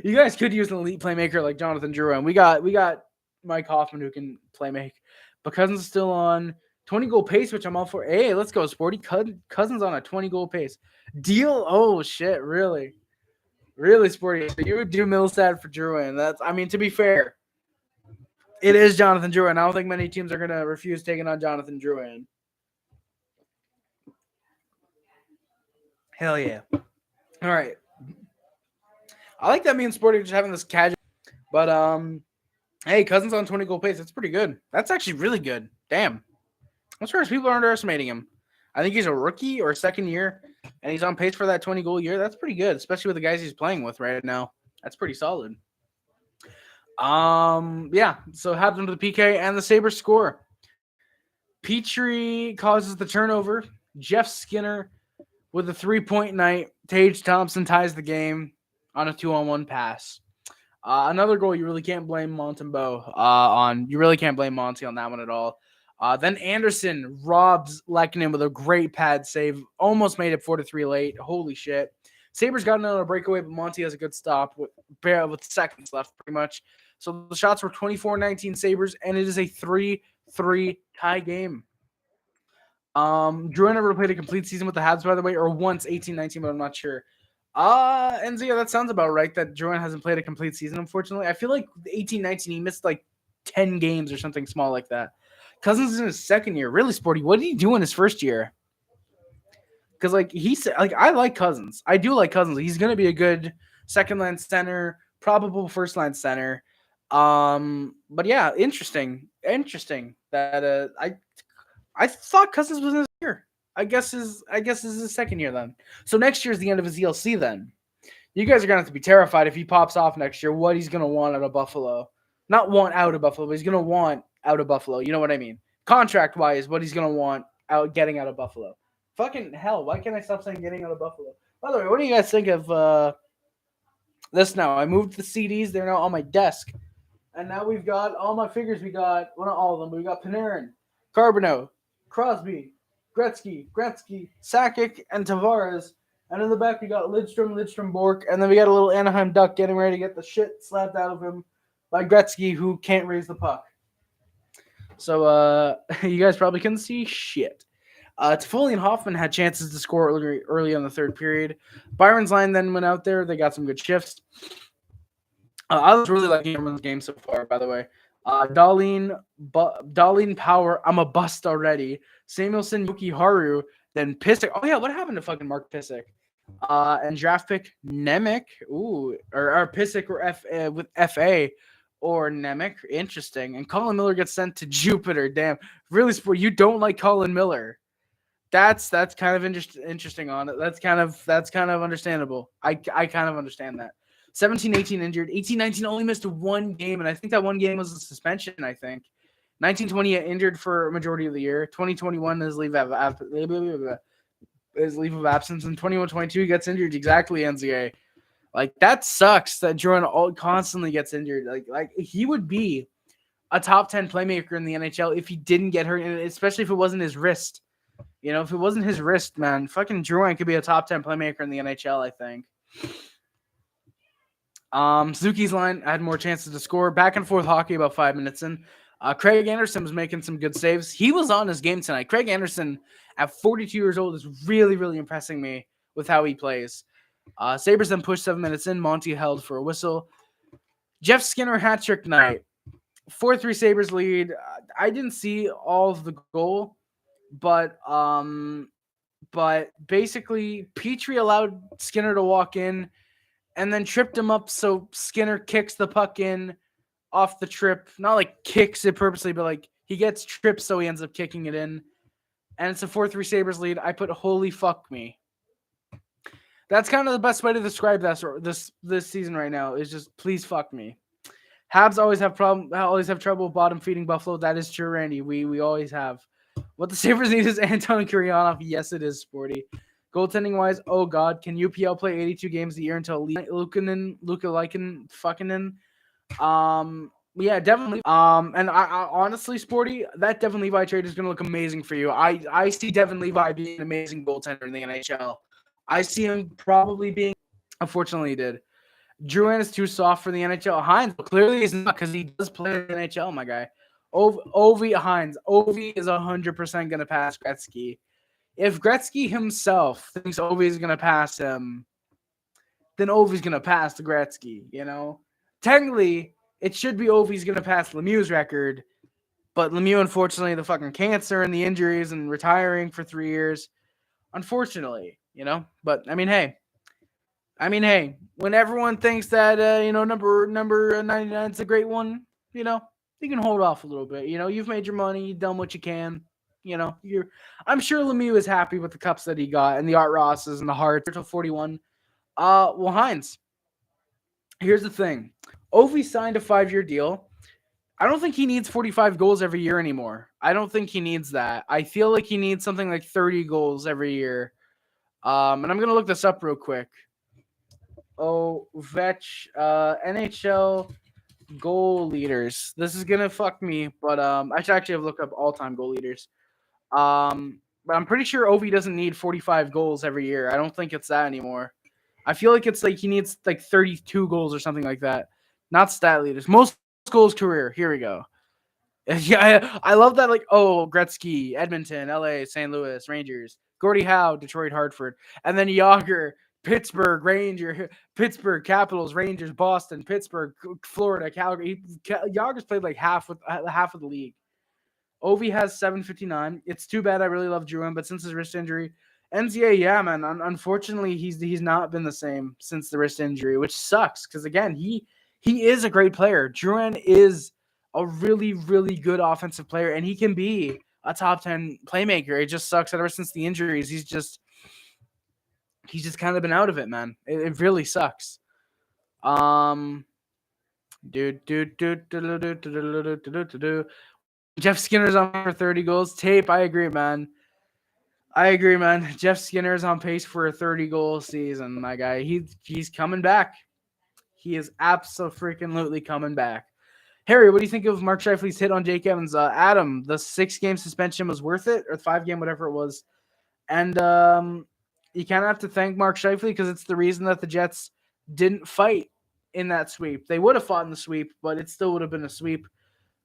You guys could use an elite playmaker like Jonathan Drouin. We got Mike Hoffman who can play make. But Cousins is still on 20-goal pace, which I'm all for. Hey, let's go, Sporty. Cousins on a 20-goal pace. Deal? Oh, shit, really? Really, Sporty. So you would do Middlestad for Drouin. To be fair, it is Jonathan Drouin. I don't think many teams are going to refuse taking on Jonathan Drouin. Hell yeah. All right. I like that me and Sporty just having this casual. But, hey, Cousins on 20-goal pace. That's pretty good. That's actually really good. Damn. I'm surprised people are underestimating him. I think he's a rookie or second year, and he's on pace for that 20-goal year. That's pretty good, especially with the guys he's playing with right now. That's pretty solid. Yeah, so Habs into the PK, and the Sabres score. Petry causes the turnover. Jeff Skinner with a 3-point night. Tage Thompson ties the game on a 2-on-1 pass. Another goal you really can't blame Montembeault on. You really can't blame Monty on that one at all. Then Anderson robs Lehkonen with a great pad save. Almost made it 4-3 late. Holy shit. Sabres got another breakaway, but Monty has a good stop with seconds left pretty much. So the shots were 24-19 Sabres, and it is a 3-3 tie game. Drew never played a complete season with the Habs, by the way, or once 18-19, but I'm not sure. And yeah, that sounds about right that Jordan hasn't played a complete season, unfortunately. I feel like 18-19, he missed like 10 games or something small like that. Cousins is in his second year. Really, Sporty, what did he do in his first year? Because, I like Cousins. I do like Cousins. He's going to be a good second-line center, probable first-line center. But yeah, interesting that I thought Cousins was in his year. I guess this is his second year then. So next year is the end of his ELC then. You guys are going to have to be terrified if he pops off next year, what he's going to want out of Buffalo. Not want out of Buffalo, but he's going to want out of Buffalo. You know what I mean? Contract-wise, what he's going to want getting out of Buffalo. Fucking hell, why can't I stop saying getting out of Buffalo? By the way, what do you guys think of this now? I moved the CDs. They're now on my desk. And now we've got all my figures. We got, well, not all of them, but we got Panarin, Carbonneau, Crosby, Gretzky, Sakic, and Tavares. And in the back, we got Lidstrom, Bork. And then we got a little Anaheim Duck getting ready to get the shit slapped out of him by Gretzky, who can't raise the puck. So you guys probably couldn't see shit. Toffoli and Hoffman had chances to score early on the third period. Byron's line then went out there. They got some good shifts. I was really liking everyone's game so far, by the way. Darlene Power, I'm a bust already. Samuelson, Yuki Haru, then Pissick. Oh, yeah, what happened to fucking Mark Pissick? And draft pick Nemec. Ooh, or Pissick or with FA or Nemec. Interesting. And Colin Miller gets sent to Jupiter. Damn. Really, sport. You don't like Colin Miller. That's kind of interesting on it. That's kind of understandable. I kind of understand that. 17-18 injured. 18-19 only missed one game, and I think that one game was a suspension, I think. 19-20 injured for a majority of the year. 20-21 is leave of absence. And 21-22 he gets injured. Exactly, NZA. Like, that sucks that Drouin constantly gets injured. Like he would be a top 10 playmaker in the NHL if he didn't get hurt, and especially if it wasn't his wrist. You know, if it wasn't his wrist, man, fucking Drouin could be a top 10 playmaker in the NHL, I think. Suzuki's line had more chances to score. Back and forth hockey about 5 minutes in. Craig Anderson was making some good saves. He was on his game tonight. Craig Anderson, at 42 years old, is really, really impressing me with how he plays. Sabres then pushed 7 minutes in. Monty held for a whistle. Jeff Skinner hat trick night. 4-3 Sabres lead. I didn't see all of the goal, but basically Petry allowed Skinner to walk in and then tripped him up, so Skinner kicks the puck in off the trip. Not like kicks it purposely, but like he gets tripped, so he ends up kicking it in. And it's a 4-3 Sabres lead. I put holy fuck me. That's kind of the best way to describe this season right now, is just please fuck me. Habs always have trouble bottom feeding Buffalo. That is true, Randy. We always have. What the Sabres need is Anton Kuryanov. Yes, it is, Sporty. Goaltending wise, oh god, can UPL play 82 games a year until Luka Likinen fucking in? Yeah, definitely. And I honestly, Sporty, that Devin Levi trade is gonna look amazing for you. I see Devin Levi being an amazing goaltender in the NHL. I see him probably being. Unfortunately, he did. Drouin is too soft for the NHL. Hines clearly is not, because he does play in the NHL, my guy. Ovi Hines. Ovi is 100% going to pass Gretzky. If Gretzky himself thinks Ovi is going to pass him, then Ovi's going to pass the Gretzky, you know? Technically, it should be Ovi's going to pass Lemieux's record, but Lemieux, unfortunately, the fucking cancer and the injuries and retiring for 3 years, unfortunately, you know? But, I mean, hey, when everyone thinks that number 99 is a great one, you know, you can hold off a little bit. You know, you've made your money, you've done what you can. You know, I'm sure Lemieux is happy with the cups that he got and the Art Rosses and the Hearts until 41. Well, Hines, here's the thing. Ovi signed a 5-year deal. I don't think he needs 45 goals every year anymore. I don't think he needs that. I feel like he needs something like 30 goals every year. And I'm going to look this up real quick. NHL goal leaders. This is gonna fuck me, but I should actually have looked up all-time goal leaders. But I'm pretty sure Ovi doesn't need 45 goals every year. I don't think it's that anymore. I feel like it's like he needs like 32 goals or something like that. Not stat leaders. Most goals career. Here we go. Yeah, I love that. Like, oh, Gretzky, Edmonton, LA, St. Louis, Rangers, Gordie Howe, Detroit, Hartford, and then Yager, Pittsburgh, Pittsburgh Capitals, Rangers, Boston, Pittsburgh, Florida, Calgary. Yager's played like half of the league. Ovi has 759. It's too bad. I really love Drouin, but since his wrist injury, NCA, yeah, man. Unfortunately, he's not been the same since the wrist injury, which sucks because again, he is a great player. Drouin is a really, really good offensive player, and he can be a top 10 playmaker. It just sucks that ever since the injuries, he's just kind of been out of it, man. It really sucks. Jeff Skinner's on for 30 goals. Tape, I agree, man. Jeff Skinner's on pace for a 30-goal season, my guy. He's coming back. He is absolutely coming back. Harry, what do you think of Mark Scheifele's hit on Jake Evans? Adam, the 6-game suspension was worth it, or 5-game, whatever it was. And you kind of have to thank Mark Scheifele because it's the reason that the Jets didn't fight in that sweep. They would have fought in the sweep, but it still would have been a sweep.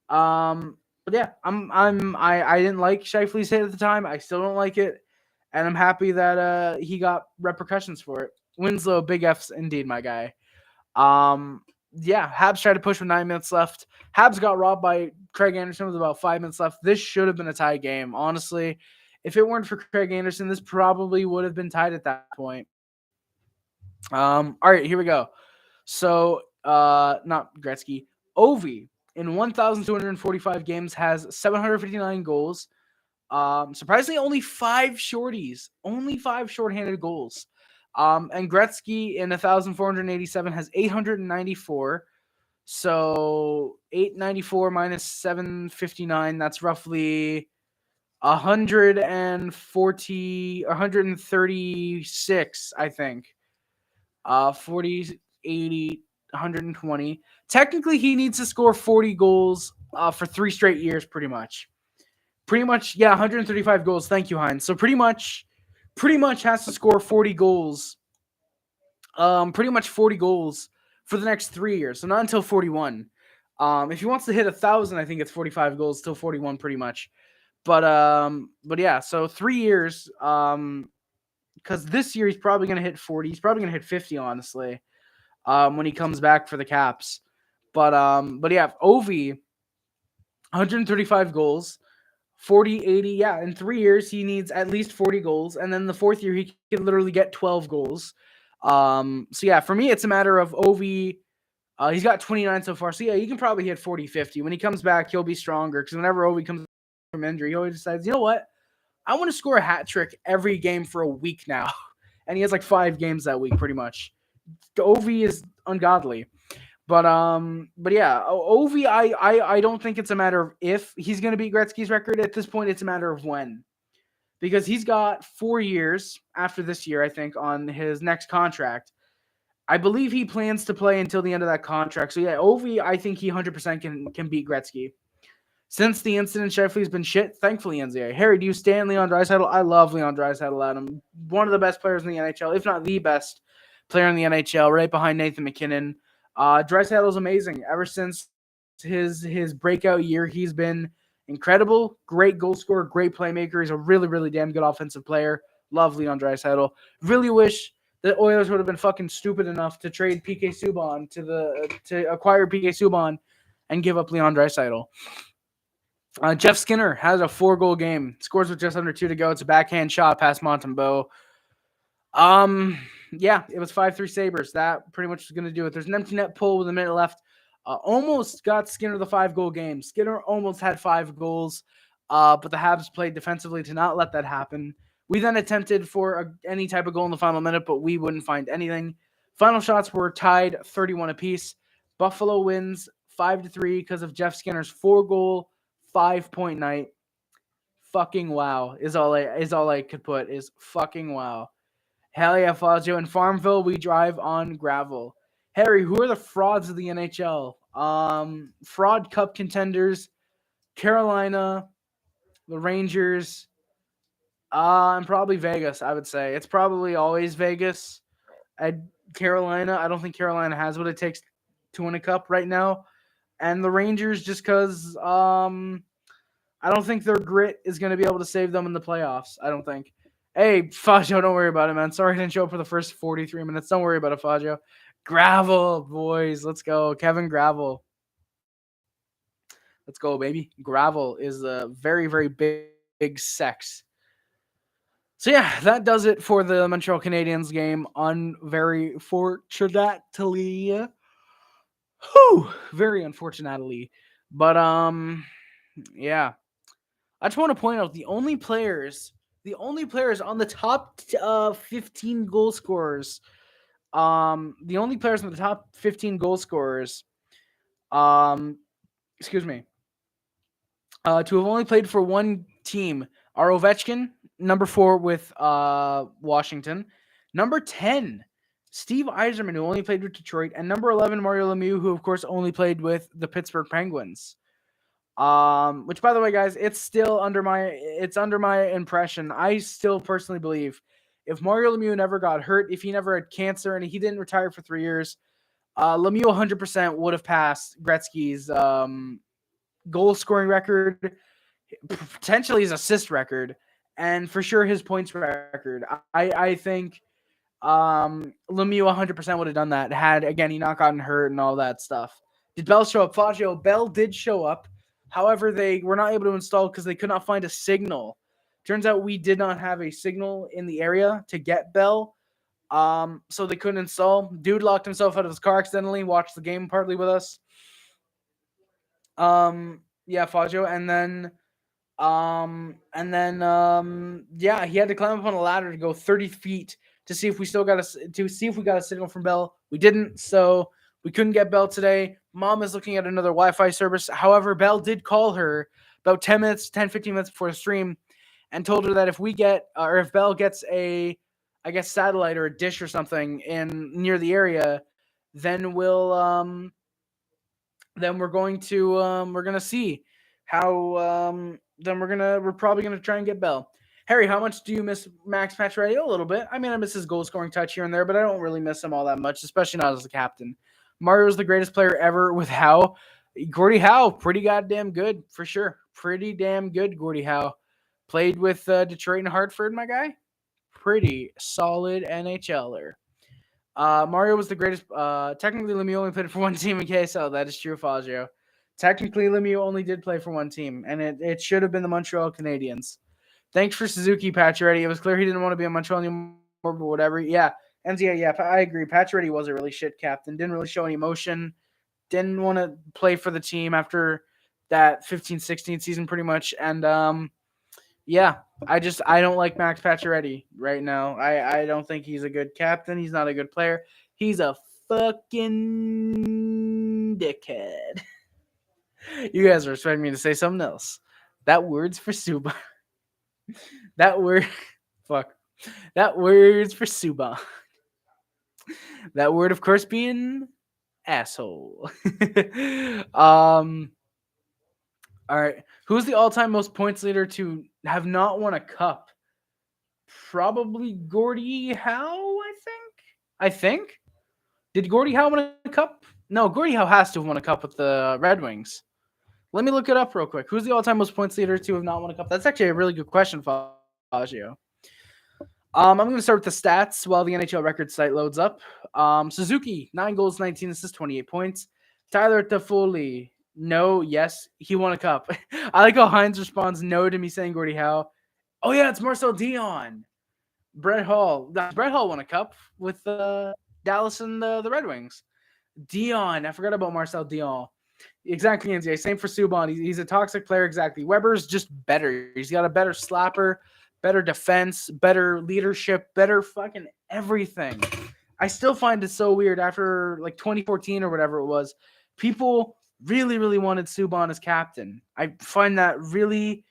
But yeah, I didn't like Scheifele's hit at the time. I still don't like it, and I'm happy that he got repercussions for it. Winslow, big F's indeed, my guy. Yeah, Habs tried to push with 9 minutes left. Habs got robbed by Craig Anderson with about 5 minutes left. This should have been a tie game, honestly. If it weren't for Craig Anderson, this probably would have been tied at that point. All right, here we go. So, not Gretzky. Ovi, in 1,245 games, has 759 goals. Surprisingly, only 5 shorties. Only 5 shorthanded goals. And Gretzky in 1,487 has 894. So 894 minus 759, that's roughly 136, I think. 40, 80, 120. Technically, he needs to score 40 goals for 3 straight years, pretty much. Yeah, 135 goals. Thank you, Heinz. So pretty much has to score 40 goals. Pretty much 40 goals for the next 3 years. So not until 41. If he wants to hit 1,000, I think it's 45 goals till 41, pretty much. But yeah. So 3 years. Because this year he's probably gonna hit 40. He's probably gonna hit 50, honestly. When he comes back for the Caps. But yeah, Ovi, 135 goals. 40, 80, yeah. In 3 years, he needs at least 40 goals. And then the 4th year, he can literally get 12 goals. So, yeah, for me, it's a matter of Ovi. He's got 29 so far. So, yeah, he can probably hit 40, 50. When he comes back, he'll be stronger. Because whenever Ovi comes from injury, he always decides, you know what? I want to score a hat trick every game for a week now. And he has like 5 games that week, pretty much. Ovi is ungodly. But yeah, Ovi, I don't think it's a matter of if he's going to beat Gretzky's record. At this point, it's a matter of when. Because he's got 4 years after this year, I think, on his next contract. I believe he plans to play until the end of that contract. So yeah, Ovi, I think he 100% can beat Gretzky. Since the incident, Sheffley's been shit. Thankfully, NZA. Harry, do you stand Leon Draisaitl? I love Leon Draisaitl, Adam. One of the best players in the NHL, if not the best player in the NHL, right behind Nathan McKinnon. Draisaitl is amazing. Ever since his breakout year, he's been incredible. Great goal scorer, great playmaker. He's a really, really damn good offensive player. Love Leon Draisaitl. Really wish the Oilers would have been fucking stupid enough to trade PK Subban to acquire PK Subban and give up Leon Draisaitl. Jeff Skinner has a 4-goal game. Scores with just under 2 to go. It's a backhand shot past Montembeault. Yeah, it was 5-3 Sabres. That pretty much was going to do it. There's an empty net pull with a minute left. Almost got Skinner the 5-goal game. Skinner almost had 5 goals, but the Habs played defensively to not let that happen. We then attempted for any type of goal in the final minute, but we wouldn't find anything. Final shots were tied 31 apiece. Buffalo wins 5-3 because of Jeff Skinner's 4-goal, 5-point night. Fucking wow is all I could put is fucking wow. Hell yeah, Fazio. In Farmville, we drive on gravel. Harry, who are the frauds of the NHL? Fraud Cup contenders, Carolina, the Rangers, and probably Vegas, I would say. It's probably always Vegas. Carolina, I don't think Carolina has what it takes to win a cup right now. And the Rangers, just because I don't think their grit is going to be able to save them in the playoffs. I don't think. Hey, Faggio, don't worry about it, man. Sorry I didn't show up for the first 43 minutes. Don't worry about it, Faggio. Gravel, boys. Let's go. Kevin Gravel. Let's go, baby. Gravel is a very, very big sex. So, yeah, that does it for the Montreal Canadiens game. Very fortunately. Very unfortunately. But, yeah. I just want to point out the only players on the top 15 goal scorers, the only players on the top 15 goal scorers, excuse me, to have only played for one team are Ovechkin, number 4 with Washington, number 10, Steve Yzerman, who only played with Detroit, and number 11, Mario Lemieux, who of course only played with the Pittsburgh Penguins. Which, by the way, guys, it's under my impression. I still personally believe if Mario Lemieux never got hurt, if he never had cancer, and he didn't retire for 3 years, Lemieux 100% would have passed Gretzky's goal scoring record, potentially his assist record, and for sure his points record. I think Lemieux 100% would have done that had, again, he not gotten hurt and all that stuff. Did Bell show up? Faggio, Bell did show up. However, they were not able to install because they could not find a signal. Turns out we did not have a signal in the area to get Bell, so they couldn't install. Dude locked himself out of his car accidentally, watched the game partly with us. Yeah, Faggio, yeah, he had to climb up on a ladder to go 30 feet to see if we got a signal from Bell. We didn't, so we couldn't get Bell today. Mom is looking at another Wi-Fi service. However, Bell did call her about 10, 15 minutes before the stream and told her that if Bell gets a I guess, satellite or a dish or something near the area, then we're gonna see how then we're probably gonna try and get Bell. Harry, how much do you miss Max Pacioretty? A little bit. I mean, I miss his goal scoring touch here and there, but I don't really miss him all that much, especially not as the captain. Mario's the greatest player ever with Howe. Gordie Howe, pretty goddamn good for sure. Pretty damn good, Gordie Howe. Played with Detroit and Hartford, my guy. Pretty solid NHLer. Mario was the greatest. Technically, Lemieux only played for one team in KSL. That is true, Fazio. Technically, Lemieux only did play for one team, and it should have been the Montreal Canadiens. Thanks for Suzuki, Pacioretty. It was clear he didn't want to be in Montreal anymore, but whatever. Yeah, NZA, yeah, I agree. Pacioretty was a really shit captain. Didn't really show any emotion. Didn't want to play for the team after that 15-16 season pretty much. And yeah, I don't like Max Pacioretty right now. I don't think he's a good captain. He's not a good player. He's a fucking dickhead. You guys are expecting me to say something else. That word's for Suba. That word, fuck. That word's for Suba. That word, of course, being asshole. All right. Who's the all-time most points leader to have not won a cup? Probably Gordie Howe, I think. Did Gordie Howe win a cup? No, Gordie Howe has to have won a cup with the Red Wings. Let me look it up real quick. Who's the all-time most points leader to have not won a cup? That's actually a really good question, Fazio. I'm going to start with the stats while the NHL record site loads up. Suzuki, 9 goals, 19 assists, 28 points. Tyler Toffoli, no, yes, he won a cup. I like how Hines responds no to me saying Gordie Howe. Oh, yeah, it's Marcel Dion. Brett Hall. Brett Hall won a cup with Dallas and the Red Wings. Dion. I forgot about Marcel Dion. Exactly, NZA. Same for Subban. He's a toxic player, exactly. Weber's just better. He's got a better slapper, better defense, better leadership, better fucking everything. I still find it so weird after like 2014 or whatever it was. People really, really wanted Subban as captain. I find that really,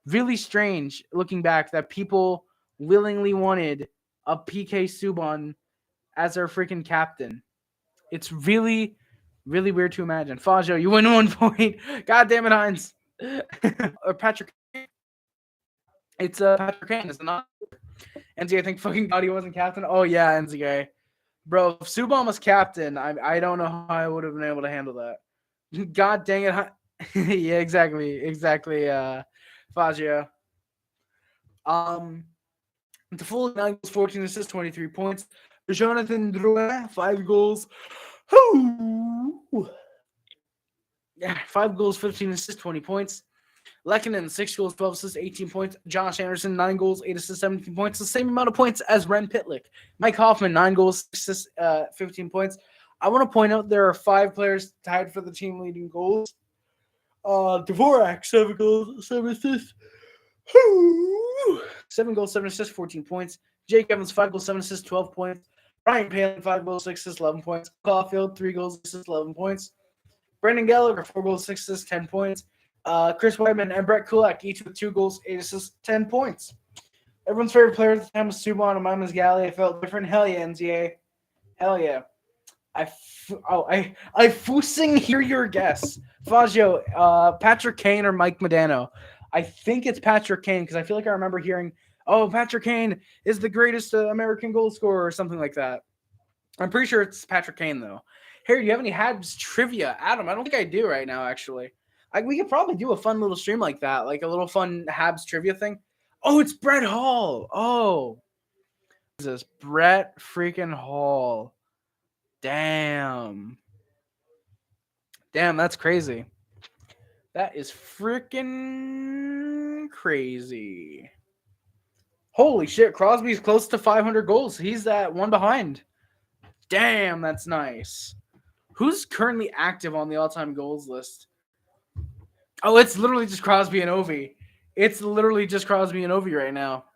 really strange looking back that people willingly wanted a PK Subban as their freaking captain. It's really, really weird to imagine. Fazio, you win 1 point. God damn it, Hines. Or Patrick. It's Patrick Kane, is it not? NZA, I think fucking God he wasn't captain. Oh yeah, NZA. Bro, if Subban was captain, I don't know how I would have been able to handle that. God dang it. Yeah, exactly. Fazio. The full 9 goals, 14 assists, 23 points. Jonathan Drouin, 5 goals. Yeah, 5 goals, 15 assists, 20 points. Lehkonen, 6 goals, 12 assists, 18 points. Josh Anderson, 9 goals, 8 assists, 17 points. The same amount of points as Ren Pitlick. Mike Hoffman, 9 goals, 6 assists, 15 points. I want to point out there are 5 players tied for the team leading goals. Dvorak, 7 goals, 7 assists. 7 goals, 7 assists, 14 points. Jake Evans, 5 goals, 7 assists, 12 points. Ryan Palin, 5 goals, 6 assists, 11 points. Caulfield, 3 goals, 6 assists, 11 points. Brendan Gallagher, 4 goals, 6 assists, 10 points. Chris Weidman and Brett Kulak, each with 2 goals, 8 assists, 10 points. Everyone's favorite player at the time was Subban, and mine was Galley. I felt different. Hell yeah, NZA. Hell yeah. I fussing hear your guess. Fazio, Patrick Kane or Mike Modano? I think it's Patrick Kane because I feel like I remember hearing, oh, Patrick Kane is the greatest American goal scorer or something like that. I'm pretty sure it's Patrick Kane, though. Harry, do you have any Habs trivia? Adam, I don't think I do right now, actually. We could probably do a fun little stream like that, like a little fun Habs trivia thing. Oh, it's Brett Hall. Oh. Jesus, Brett freaking Hall. Damn, that's crazy. That is freaking crazy. Holy shit, Crosby's close to 500 goals. He's that one behind. Damn, that's nice. Who's currently active on the all-time goals list? Oh, it's literally just Crosby and Ovi. It's literally just Crosby and Ovi right now.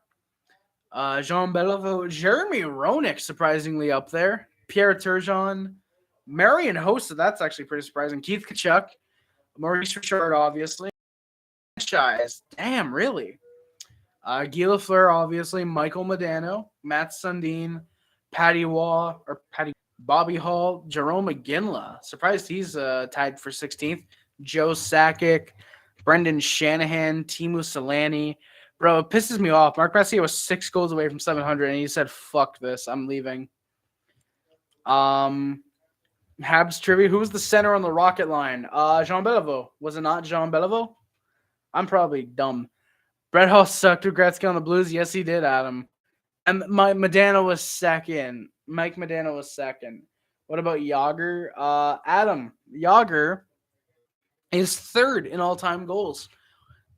Jean Beliveau, Jeremy Roenick, surprisingly up there. Pierre Turgeon, Marian Hossa, that's actually pretty surprising. Keith Tkachuk, Maurice Richard, obviously. Franchise, damn, really? Guy Lafleur, obviously, Michael Modano, Matt Sundin, Patty Waugh, Bobby Hall, Jerome McGinley. Surprised he's tied for 16th. Joe Sakic, Brendan Shanahan, Timu Solani. Bro, it pisses me off. Mark Messier was 6 goals away from 700, and he said, fuck this, I'm leaving. Habs trivia. Who was the center on the Rocket line? Jean Beliveau. Was it not Jean Beliveau? I'm probably dumb. Brett Hall sucked with Gretzky on the Blues. Yes, he did, Adam. And Modano was second. Mike Modano was second. What about Yager? Adam Yager is third in all-time goals.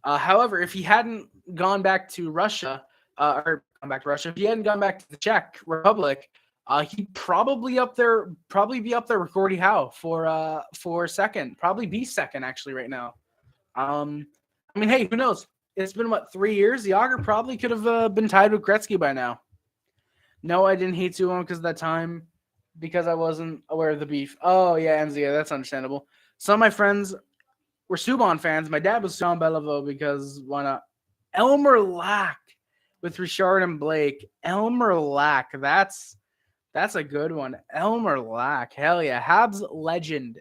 However, if he hadn't gone back to Russia, if he hadn't gone back to the Czech Republic, he'd probably be up there with Gordie Howe for second. Probably be second actually right now. I mean, hey, who knows? It's been, 3 years? Yager probably could have been tied with Gretzky by now. No, I didn't hate Subban because of that time, because I wasn't aware of the beef. Oh, yeah, MZA, that's understandable. Some of my friends were Subban fans. My dad was Jean Beliveau because why not? Elmer Lack with Richard and Blake. Elmer Lack, that's a good one. Elmer Lack, hell yeah. Habs legend.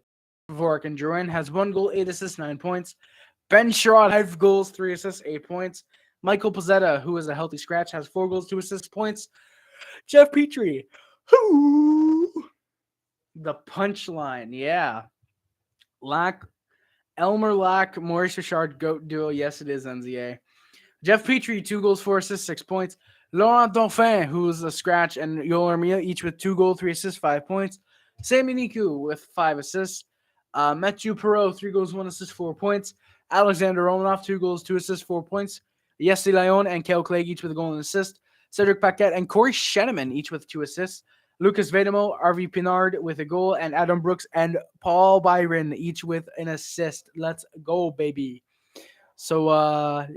Vork and Drouin has 1 goal, 8 assists, 9 points. Ben Sherrod, 5 goals, 3 assists, 8 points. Michael Pezzetta, who is a healthy scratch, has 4 goals, 2 assists, points. Jeff Petry. The punchline, yeah. Elmer Lack, Maurice Richard, GOAT duo. Yes, it is, NZA. Jeff Petry, 2 goals, 4 assists, 6 points. Laurent Dauphin, who's a scratch, and Joel Armia, each with 2 goals, 3 assists, 5 points. Sami Niku with 5 assists. Mathieu Perreault, 3 goals, 1 assist, 4 points. Alexander Romanov, 2 goals, 2 assists, 4 points. Jesse Lyon and Kel Clegg, each with a goal and assist. Cedric Paquette and Corey Sheneman, each with 2 assists. Lucas Vedemo, RV Pinard with a goal, and Adam Brooks and Paul Byron, each with an assist. Let's go, baby. So,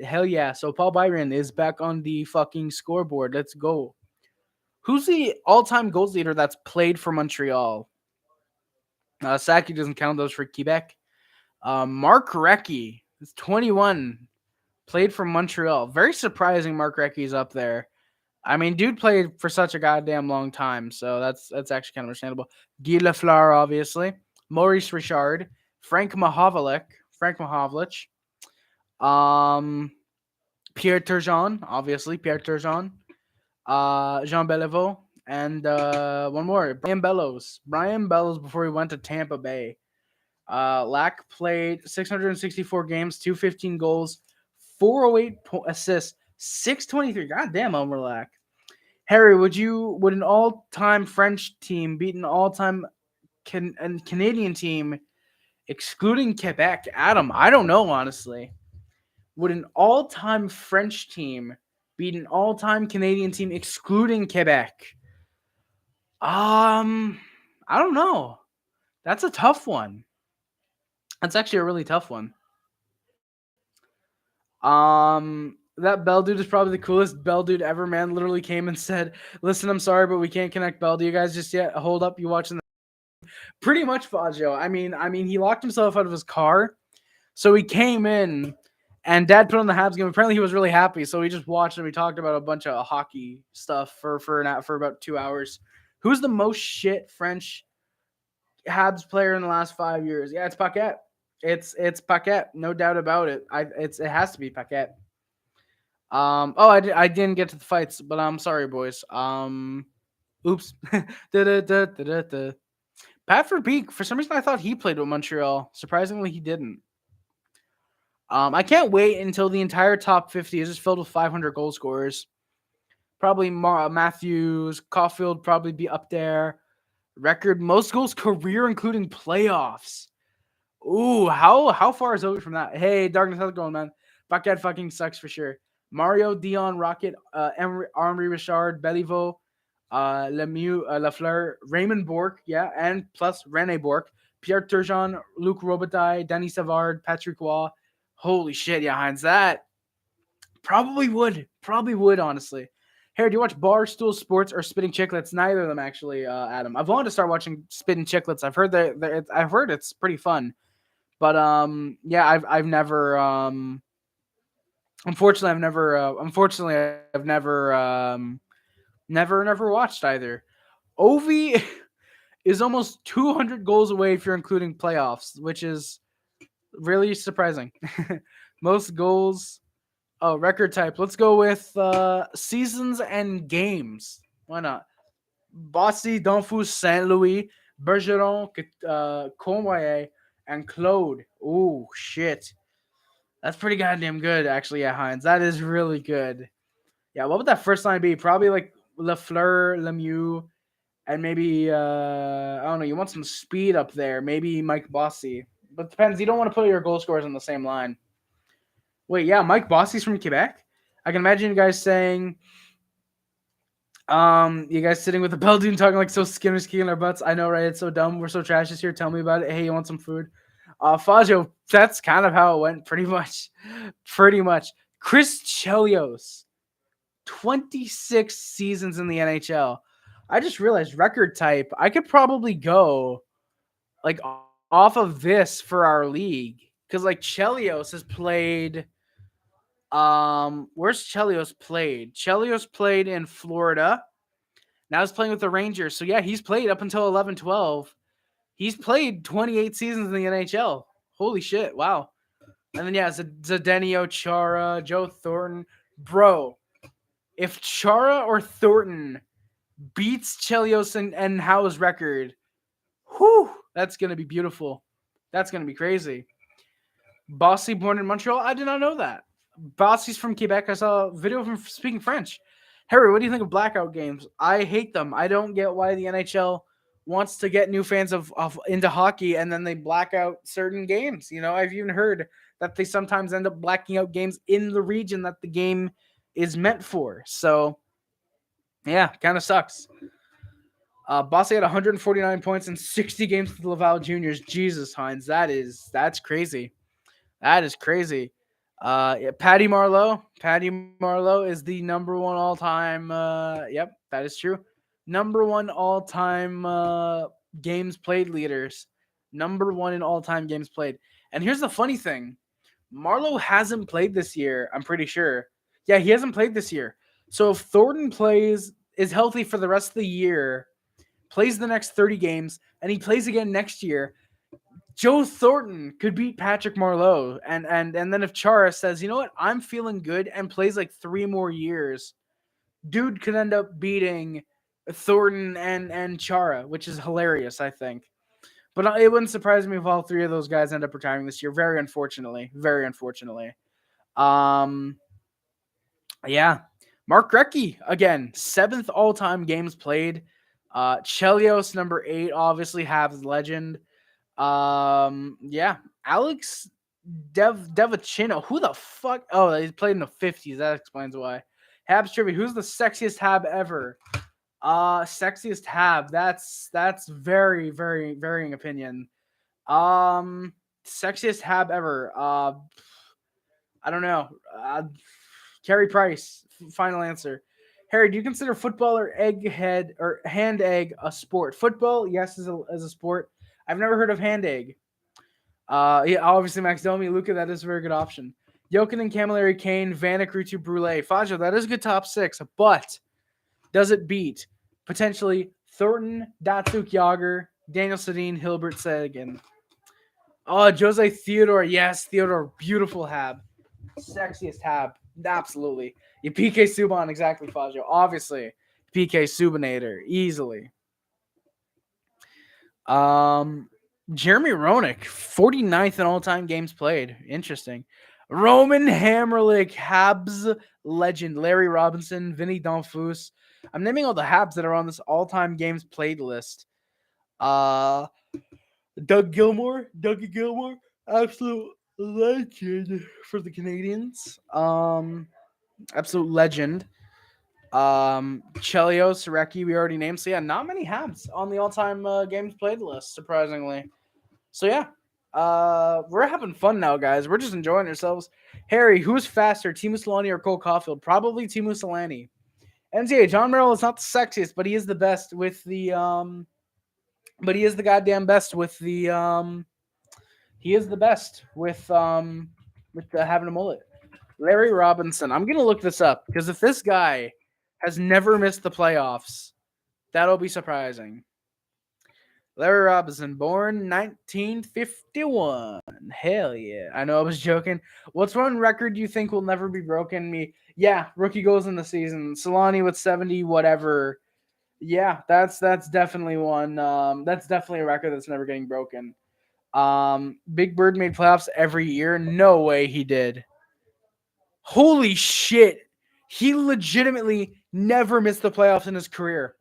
hell yeah. So, Paul Byron is back on the fucking scoreboard. Let's go. Who's the all-time goals leader that's played for Montreal? Saki doesn't count those for Quebec. Mark Recchi is 21. Played for Montreal. Very surprising Mark Recchi's up there. I mean, dude played for such a goddamn long time, so that's actually kind of understandable. Guy Lafleur, obviously. Maurice Richard. Frank Mahovlich. Pierre Turgeon, obviously. Jean Beliveau. And one more. Brian Bellows before he went to Tampa Bay. Lack played 664 games, 215 goals, 408 assists, 623. Goddamn, Elmer Lack. Harry, would an all-time French team beat an all-time Canadian team, excluding Quebec? Adam, I don't know, honestly. Would an all-time French team beat an all-time Canadian team, excluding Quebec? I don't know. That's a tough one. That's actually a really tough one. That Bell dude is probably the coolest Bell dude ever, man. Literally came and said, "Listen, I'm sorry, but we can't connect Bell to you guys just yet. Hold up, you watching the..." Pretty much, Faggio. I mean, he locked himself out of his car, so he came in, and Dad put on the Habs game. Apparently, he was really happy, so we just watched and we talked about a bunch of hockey stuff for about 2 hours. Who's the most shit French Habs player in the last 5 years? Yeah, it's Paquette. It's Paquette, no doubt about it. It has to be Paquette. I didn't get to the fights, but I'm sorry, boys. Oops. Pat Verbeek, for some reason I thought he played with Montreal. Surprisingly, he didn't. I can't wait until the entire top 50 is just filled with 500 goal scorers. Probably Matthews, Caulfield probably be up there. Record most goals career, including playoffs. Ooh, how far is Ovi from that? Hey, Darkness, how's it going, man? Buckhead fucking sucks for sure. Mario, Dion, Rocket, Henri Richard, Beliveau, Lemieux, Lafleur, Raymond Bourque, yeah, and plus Rene Bourque, Pierre Turgeon, Luc Robitaille, Danny Savard, Patrick Waugh. Holy shit, yeah, Heinz, that probably would, honestly. Harry, do you watch Barstool Sports or Spitting Chicklets? Neither of them, actually, Adam. I've wanted to start watching Spitting Chicklets. I've heard it's pretty fun. But yeah, I've never Unfortunately, I've never watched either. Ovi is almost 200 goals away if you're including playoffs, which is really surprising. Most goals. Oh, record type. Let's go with seasons and games. Why not? Bossy, Donfus, Saint Louis, Bergeron, Cournoyer, and Claude. Ooh, shit. That's pretty goddamn good, actually, yeah, Hines. That is really good. Yeah, what would that first line be? Probably like Lafleur, Lemieux, and maybe I don't know. You want some speed up there. Maybe Mike Bossy, but it depends. You don't want to put your goal scorers on the same line. Wait, yeah, Mike Bossy's from Quebec. I can imagine you guys saying, you guys sitting with the Belgian talking like so Skinner's kicking our butts. I know, right? It's so dumb. We're so trash this year. Tell me about it. Hey, you want some food? Fajo, that's kind of how it went, pretty much. Pretty much. Chris Chelios, 26 seasons in the NHL. I just realized record type. I could probably go like off of this for our league because like Chelios has played. Where's Chelios played? Chelios played in Florida. Now he's playing with the Rangers. So yeah, he's played up until 11-12. He's played 28 seasons in the NHL. Holy shit! Wow. And then yeah, Zdeno Chara, Joe Thornton, bro. If Chara or Thornton beats Chelios and Howe's record, whew, that's gonna be beautiful. That's gonna be crazy. Bossy born in Montreal. I did not know that. Bossy's from Quebec. I saw a video of him speaking French. Harry, what do you think of blackout games? I hate them. I don't get why the NHL wants to get new fans of into hockey and then they black out certain games. You know, I've even heard that they sometimes end up blacking out games in the region that the game is meant for. So, yeah, kind of sucks. Bossy had 149 points in 60 games with the Laval Juniors. Jesus, Hines, that's crazy. That is crazy. Yeah, Patty Marleau. Patty Marleau is the number one all time. Yep, that is true. Number one all time games played leaders. Number one in all time games played. And here's the funny thing: Marleau hasn't played this year. I'm pretty sure. Yeah, he hasn't played this year. So if Thornton is healthy for the rest of the year, plays the next 30 games, and he plays again next year, Joe Thornton could beat Patrick Marleau. And then if Chara says, you know what, I'm feeling good and plays like 3 more years, dude could end up beating Thornton and Chara, which is hilarious, I think. But it wouldn't surprise me if all three of those guys end up retiring this year. Very unfortunately. Very unfortunately. Um, yeah. Mark Recchi, again, 7th all-time games played. Chelios, number 8, obviously Habs legend. Yeah, Alex Devachino. Who the fuck? Oh, he's played in the 50s. That explains why. Habs trivia. Who's the sexiest Hab ever? Sexiest Hab. That's very, very varying opinion. Sexiest Hab ever. I don't know. Carey Price. Final answer. Harry, do you consider football or egghead or hand egg a sport? Football, yes, as a sport. I've never heard of hand egg. Yeah, obviously Max Domi, Luca, that is a very good option. Jokinen, Camilleri, Kane, Vanek, Rutu, Brule, Fajo, that is a good top 6, but does it beat potentially Thornton, Datsuk, Yager, Daniel Sedin, Hilbert Sagan? Oh, Jose Theodore, yes, Theodore, beautiful Hab, sexiest Hab, absolutely. You PK Subban, exactly, Fajo, obviously PK Subanator, easily. Jeremy Roenick, 49th in all-time games played. Interesting. Roman Hammerlick, Habs legend. Larry Robinson, Vinny Donfus. I'm naming all the Habs that are on this all-time games played list. Dougie Gilmore, absolute legend for the Canadiens. Absolute legend. Chelios, Recchi, we already named. So yeah, not many Habs on the all-time games played list, surprisingly. So yeah, we're having fun now, guys. We're just enjoying ourselves. Harry, who's faster, Teemu Selanne or Cole Caulfield? Probably Teemu Selanne. NCAA, John Merrill is not the sexiest, but he is the best with the But he is the goddamn best with the He is the best with having a mullet. Larry Robinson. I'm gonna look this up because if this guy has never missed the playoffs, that'll be surprising. Larry Robinson, born 1951. Hell yeah. I know I was joking. What's one record you think will never be broken? Yeah, rookie goals in the season. Solani with 70, whatever. Yeah, that's definitely one. That's definitely a record that's never getting broken. Big Bird made playoffs every year. No way he did. Holy shit. He legitimately never missed the playoffs in his career.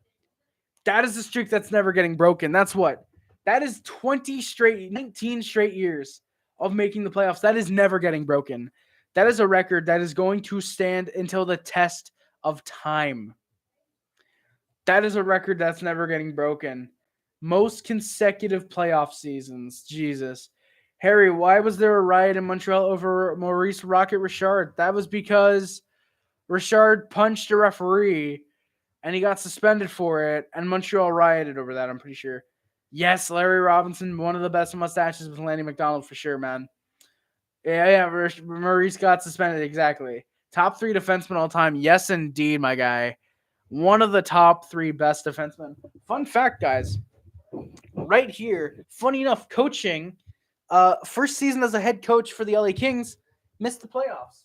That is a streak that's never getting broken. That's what? That is 19 straight years of making the playoffs. That is never getting broken. That is a record that is going to stand until the test of time. That is a record that's never getting broken. Most consecutive playoff seasons. Jesus. Harry, why was there a riot in Montreal over Maurice Rocket Richard? That was because Richard punched a referee and he got suspended for it, and Montreal rioted over that, I'm pretty sure. Yes, Larry Robinson, one of the best mustaches with Lanny McDonald for sure, man. Yeah, Maurice got suspended, exactly. Top 3 defensemen all time. Yes, indeed, my guy. One of the top 3 best defensemen. Fun fact, guys. Right here, funny enough, coaching, first season as a head coach for the LA Kings, missed the playoffs.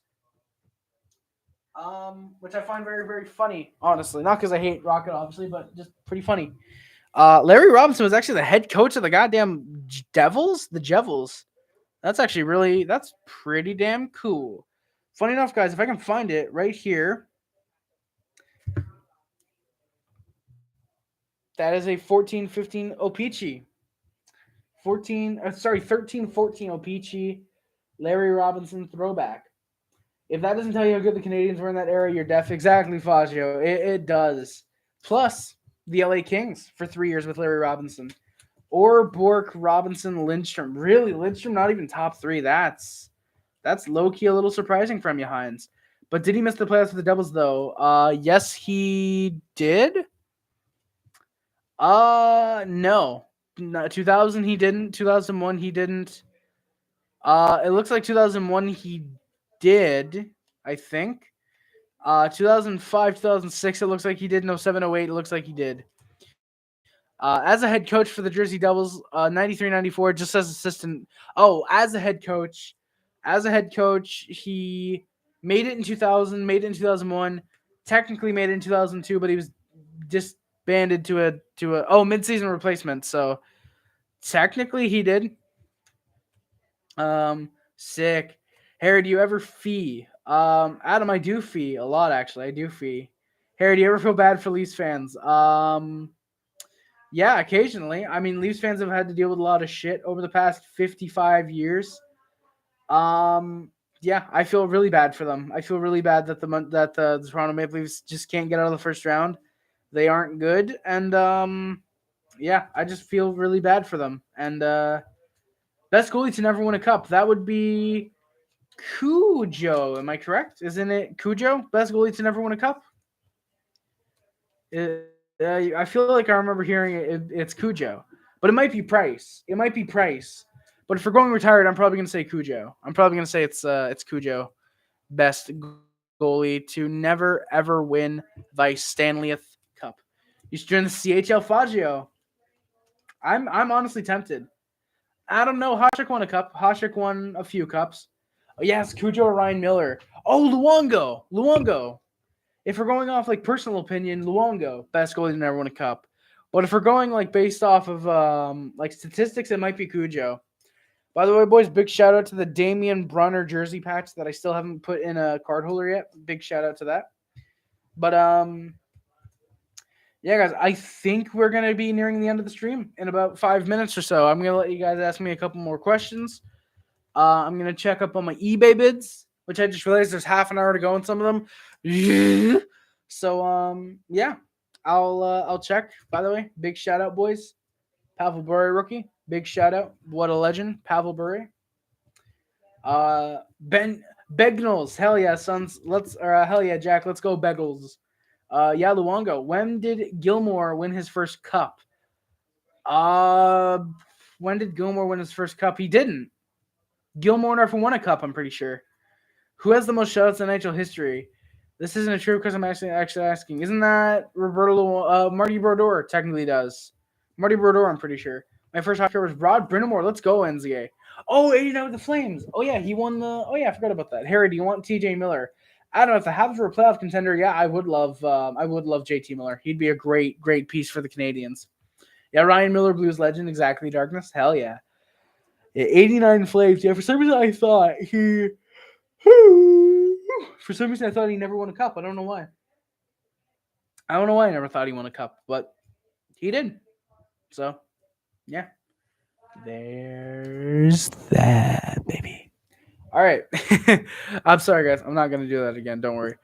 Which I find very, very funny, honestly. Not because I hate Rocket, obviously, but just pretty funny. Larry Robinson was actually the head coach of the goddamn Devils, the Jevils. That's pretty damn cool. Funny enough, guys, if I can find it right here, that is a 14-15 Opeachy. 13-14 Opeachy, Larry Robinson throwback. If that doesn't tell you how good the Canadiens were in that era, you're deaf. Exactly, Fazio. It does. Plus, the LA Kings for 3 years with Larry Robinson. Or Bork, Robinson, Lindstrom. Really, Lindstrom not even top 3. That's low-key a little surprising from you, Hines. But did he miss the playoffs with the Devils, though? Yes, he did. No. 2000 he didn't. 2001 he didn't. It looks like 2001 he did, I think. 2005, 2006, it looks like he did. No, 07, 08, it looks like he did. As a head coach for the Jersey Devils, 93, 94, just as assistant. Oh, as a head coach, he made it in 2000, made it in 2001, technically made it in 2002, but he was disbanded to a mid-season replacement. So technically he did. Sick. Harry, do you ever fee? Adam, I do fee a lot, actually. I do fee. Harry, do you ever feel bad for Leafs fans? Yeah, occasionally. I mean, Leafs fans have had to deal with a lot of shit over the past 55 years. Yeah, I feel really bad for them. I feel really bad that the Toronto Maple Leafs just can't get out of the first round. They aren't good, and yeah, I just feel really bad for them. And best goalie to never win a cup, that would be Cujo. Am I correct? Isn't it Cujo? Best goalie to never win a cup? I feel like I remember hearing it's Cujo. But it might be Price. But if we're going retired, I'm probably going to say Cujo. I'm probably going to say it's Cujo. Best goalie to never, ever win the Stanley Cup. You should join the CHL Fagio. I'm honestly tempted. I don't know. Hasek won a cup. Hasek won a few cups. Oh, yes, Cujo or Ryan Miller. Oh, Luongo. If we're going off like personal opinion, Luongo, best goalie to never win a cup. But if we're going like based off of like statistics, it might be Cujo. By the way, boys, big shout out to the Damian Brunner jersey patch that I still haven't put in a card holder yet. Big shout out to that. But yeah, guys, I think we're gonna be nearing the end of the stream in about 5 minutes or so. I'm gonna let you guys ask me a couple more questions. I'm gonna check up on my eBay bids, which I just realized there's half an hour to go on some of them. So yeah, I'll check. By the way, big shout out, boys. Pavel Bure rookie, big shout out. What a legend, Pavel Bure. Ben Begnals, hell yeah, sons. Hell yeah, Jack. Let's go, Begles. Yeah, Luongo. When did Gilmore win his first cup? When did Gilmore win his first cup? He didn't. Gilmore never won a cup, I'm pretty sure. Who has the most shutouts in NHL history? This isn't a true because I'm actually asking. Isn't that Roberto? Marty Brodeur technically does. Marty Brodeur, I'm pretty sure. My first hockey card was Rod Brindamore. Let's go, NZA. Oh, 89 with the Flames. Oh yeah, he won the. Oh yeah, I forgot about that. Harry, do you want TJ Miller? I don't know if the Habs were a playoff contender. Yeah, I would love. I would love JT Miller. He'd be a great piece for the Canadiens. Yeah, Ryan Miller, Blues legend. Exactly, Darkness. Hell yeah. Yeah, 89 Flames. Yeah, for some reason I thought he. For some reason I thought he never won a cup. I don't know why. I don't know why I never thought he won a cup, but he did. So, yeah. There's that, baby. All right. I'm sorry, guys. I'm not going to do that again. Don't worry.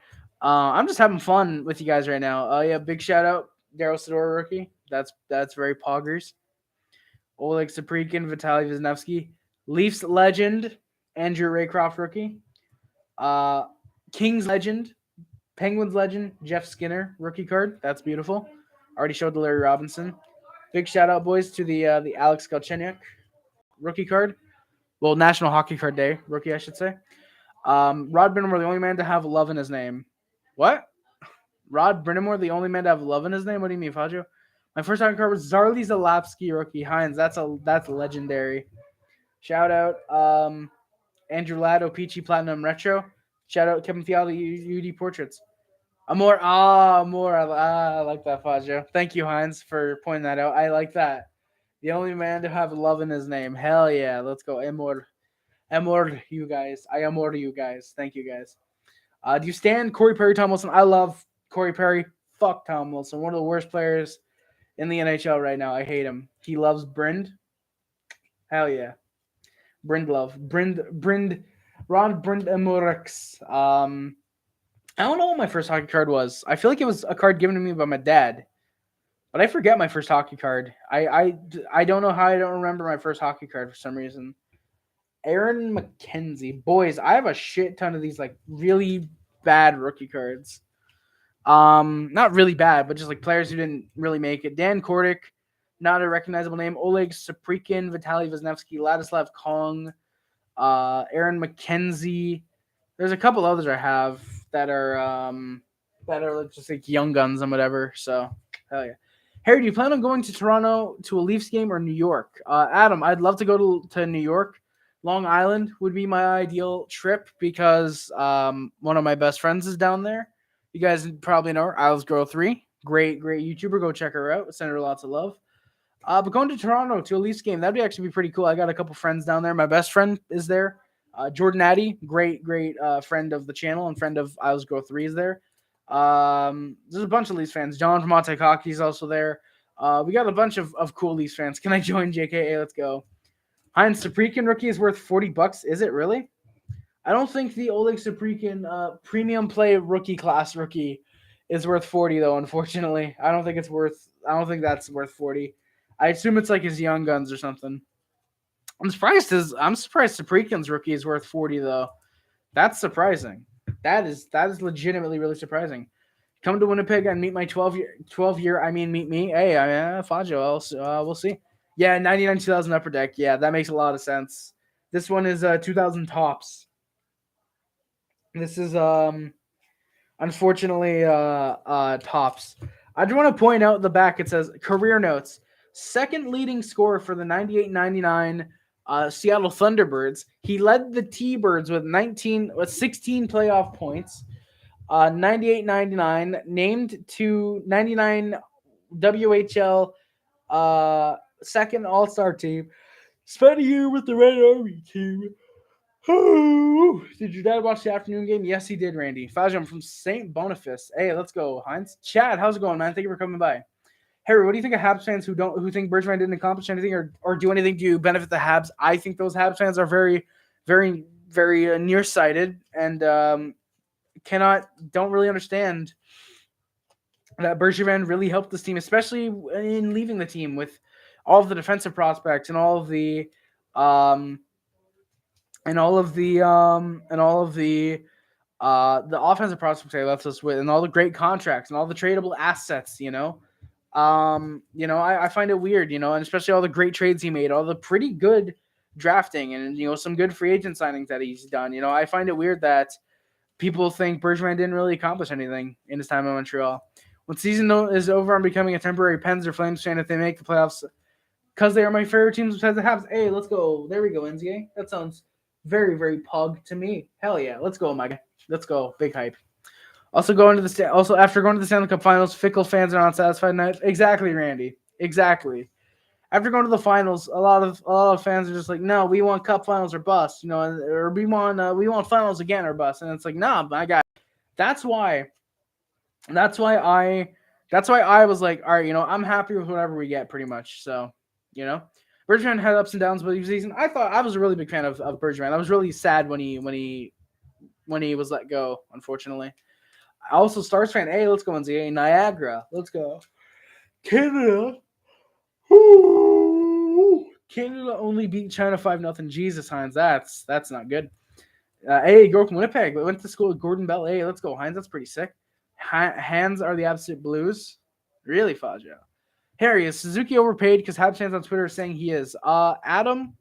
I'm just having fun with you guys right now. Yeah, big shout out. Daryl Sador rookie. That's very poggers. Oleg Saprikin, Vitaly Wisniewski. Leafs legend, Andrew Raycroft rookie. Kings legend, Penguins legend, Jeff Skinner rookie card. That's beautiful. Already showed the Larry Robinson. Big shout out, boys, to the Alex Galchenyuk rookie card. Well, National Hockey Card Day rookie, I should say. Rod Brindamore, the only man to have love in his name. What? Rod Brindamore, the only man to have love in his name? What do you mean, Fajo? My first hockey card was Zarly Zalapsky rookie. Hines, that's legendary. Shout out Andrew Ladd, Peachy Platinum Retro. Shout out Kevin Fiala, UD Portraits. Amor. I like that, Fajo. Thank you, Hines, for pointing that out. I like that. The only man to have love in his name. Hell yeah. Let's go. Amor, you guys. I amor you guys. Thank you, guys. Do you stand Corey Perry, Tom Wilson? I love Corey Perry. Fuck Tom Wilson. One of the worst players in the NHL right now. I hate him. He loves Brind. Hell yeah. Brind love. Ron Brindamorix. I don't know what my first hockey card was. I feel like it was a card given to me by my dad. But I forget my first hockey card. I don't know how I don't remember my first hockey card for some reason. Aaron McKenzie. Boys, I have a shit ton of these like really bad rookie cards. Not really bad, but just like players who didn't really make it. Dan Kordic, not a recognizable name. Oleg Saprikin, Vitaly Wisniewski, Ladislav Kong, Aaron McKenzie. There's a couple others I have that are just like young guns and whatever. So hell yeah. Harry, do you plan on going to Toronto to a Leafs game or New York? Adam, I'd love to go to New York. Long Island would be my ideal trip because one of my best friends is down there. You guys probably know her, Isles Girl 3. Great YouTuber. Go check her out. Send her lots of love. But going to Toronto to a Leafs game, that'd actually be pretty cool. I got a couple friends down there. My best friend is there. Jordan Addy, great friend of the channel and friend of Isles Girl 3 is there. There's a bunch of Leafs fans. John from Monte Hockey is also there. We got a bunch of cool Leafs fans. Can I join JKA? Let's go. Heinz Saprikin rookie is worth $40. Is it really? I don't think the Oleg Saprikin premium play rookie class rookie is worth 40 though. Unfortunately, I don't think that's worth 40. I assume it's like his young guns or something. I'm surprised Saprikin's rookie is worth 40 though. That's surprising. That is legitimately really surprising. Come to Winnipeg and meet my 12 year. I mean, meet me. Hey, Fajo. We'll see. Yeah, 99 2000 upper deck. Yeah, that makes a lot of sense. This one is 2000 tops. This is unfortunately tops. I just want to point out the back. It says career notes. Second leading scorer for the 98-99 Seattle Thunderbirds. He led the T-Birds with 16 playoff points. 98-99, named to 99 WHL second All-Star team. Spent a year with the Red Army team. Did your dad watch the afternoon game? Yes, he did, Randy. Faj, I'm from St. Boniface. Hey, let's go, Heinz. Chad, how's it going, man? Thank you for coming by. Harry, what do you think of Habs fans who think Bergevin didn't accomplish anything or do anything to benefit the Habs? I think those Habs fans are very, very, very nearsighted and don't really understand that Bergevin really helped this team, especially in leaving the team with all of the defensive prospects and all of the offensive prospects they left us with, and all the great contracts and all the tradable assets. I find it weird, and especially all the great trades he made, all the pretty good drafting, and some good free agent signings that he's done. I find it weird that people think Bergevin didn't really accomplish anything in his time in Montreal. When season is over, I'm becoming a temporary Pens or Flames fan if they make the playoffs because they are my favorite teams besides the Habs. Hey, let's go. There we go, NZA. That sounds very, very pug to me. Hell yeah. Let's go, my guy. Let's go. Big hype. Also after going to the Stanley Cup Finals, fickle fans are not satisfied tonight. Exactly, Randy. Exactly. After going to the finals, a lot of fans are just like, no, we want Cup Finals or bust, or we want Finals again or bust, and it's like, nah, my guy. That's why I was like, all right, I'm happy with whatever we get, pretty much. So, Bergevin had ups and downs, but season. I thought I was a really big fan of Bergevin. I was really sad when he was let go, unfortunately. I also Stars fan. Hey, let's go NCAA Niagara. Let's go Canada. Canada only beat China 5-0. Jesus, Hines, that's not good. Hey, girl from Winnipeg. We went to school with Gordon Bell. Hey, let's go, Hines. That's pretty sick. Hands are the absolute blues. Really, Fajo. Harry, is Suzuki overpaid? Because Habs fans on Twitter are saying he is. Adam,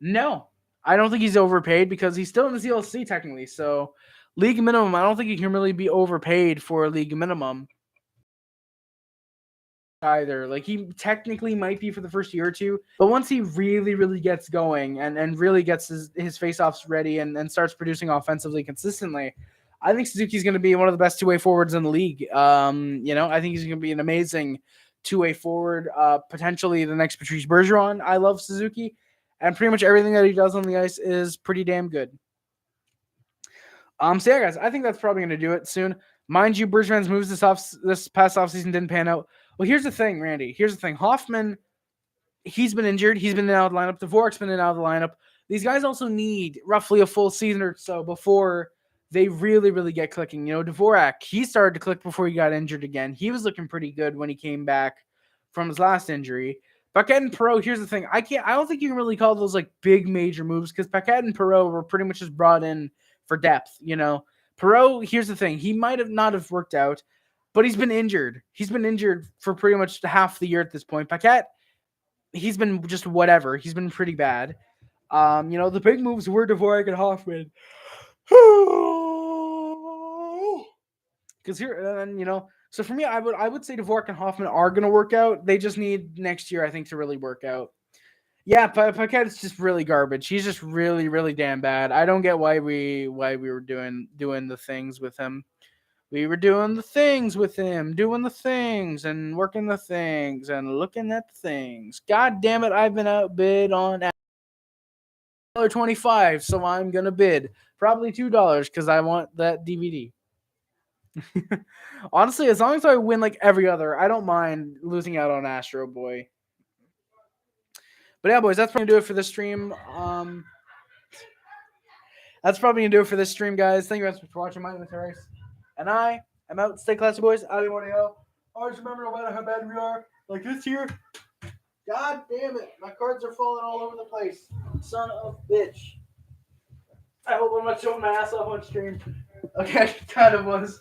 no. I don't think he's overpaid because he's still in the CLC technically. So, league minimum, I don't think he can really be overpaid for a league minimum either. Like, he technically might be for the first year or two, but once he really, really gets going and really gets his face-offs ready and starts producing offensively consistently, I think Suzuki's going to be one of the best two-way forwards in the league. I think he's going to be an amazing two-way forward, potentially the next Patrice Bergeron. I love Suzuki, and pretty much everything that he does on the ice is pretty damn good. So yeah, guys, I think that's probably going to do it soon. Mind you, Bergevin's moves this past offseason didn't pan out. Well, here's the thing, Randy. Here's the thing. Hoffman, he's been injured. He's been out of the lineup. Dvorak's been out of the lineup. These guys also need roughly a full season or so before they really, really get clicking. Dvorak, he started to click before he got injured again. He was looking pretty good when he came back from his last injury. Paquette and Perreault, here's the thing. I don't think you can really call those like big major moves because Paquette and Perreault were pretty much just brought in for depth. Perreault, here's the thing. He might have not have worked out, but he's been injured. He's been injured for pretty much half the year at this point. Paquette, he's been just whatever. He's been pretty bad. The big moves were Dvorak and Hoffman. Because so for me, I would say Dvorak and Hoffman are going to work out. They just need next year, I think, to really work out. Yeah, Paquette is just really garbage. He's just really, really damn bad. I don't get why we were doing the things with him. We were doing the things with him, doing the things and working the things and looking at the things. God damn it, I've been outbid on $1.25, so I'm gonna bid probably $2 because I want that DVD. Honestly, as long as I win like every other, I don't mind losing out on Astro Boy. But yeah, boys, that's probably gonna do it for this stream. That's probably gonna do it for this stream, guys. Thank you guys for watching. My name is Harris, and I am out. Stay classy, boys. Out of Montreal. Always remember, no matter how bad we are, like this here. God damn it, my cards are falling all over the place. Son of a bitch. I hope I'm not showing my ass off on stream. Okay, I kind of was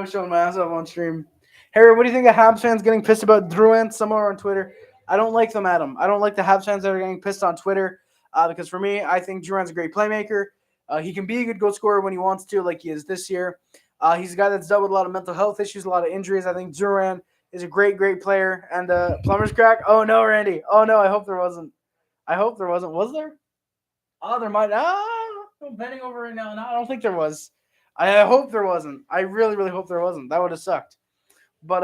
showing my ass off on stream. Harry, what do you think of Habs fans getting pissed about Drouin somewhere on Twitter? I don't like them, Adam. I don't like the Habs fans that are getting pissed on Twitter because for me, I think Drouin's a great playmaker. He can be a good goal scorer when he wants to, like he is this year. He's a guy that's dealt with a lot of mental health issues, a lot of injuries. I think Drouin is a great, great player. And Plumber's crack? Oh, no, Randy. Oh, no, I hope there wasn't. Was there? Oh, there might. I'm betting over right now. No, I don't think there was. I hope there wasn't. I really, really hope there wasn't. That would have sucked. But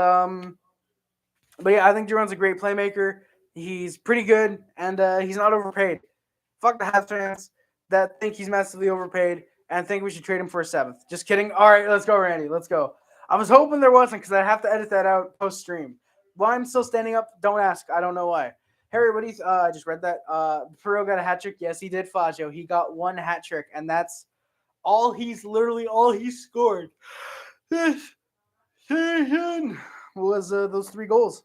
yeah, I think Drouin's a great playmaker. He's pretty good, and he's not overpaid. Fuck the Habs fans that think he's massively overpaid and think we should trade him for a 7th. Just kidding. All right, let's go, Randy. Let's go. I was hoping there wasn't because I have to edit that out post-stream. Why I'm still standing up, don't ask. I don't know why. Harry, what do you I just read that. Perreault got a hat trick. Yes, he did, Fajo. He got one hat trick, and that's literally all he scored this season was those 3 goals.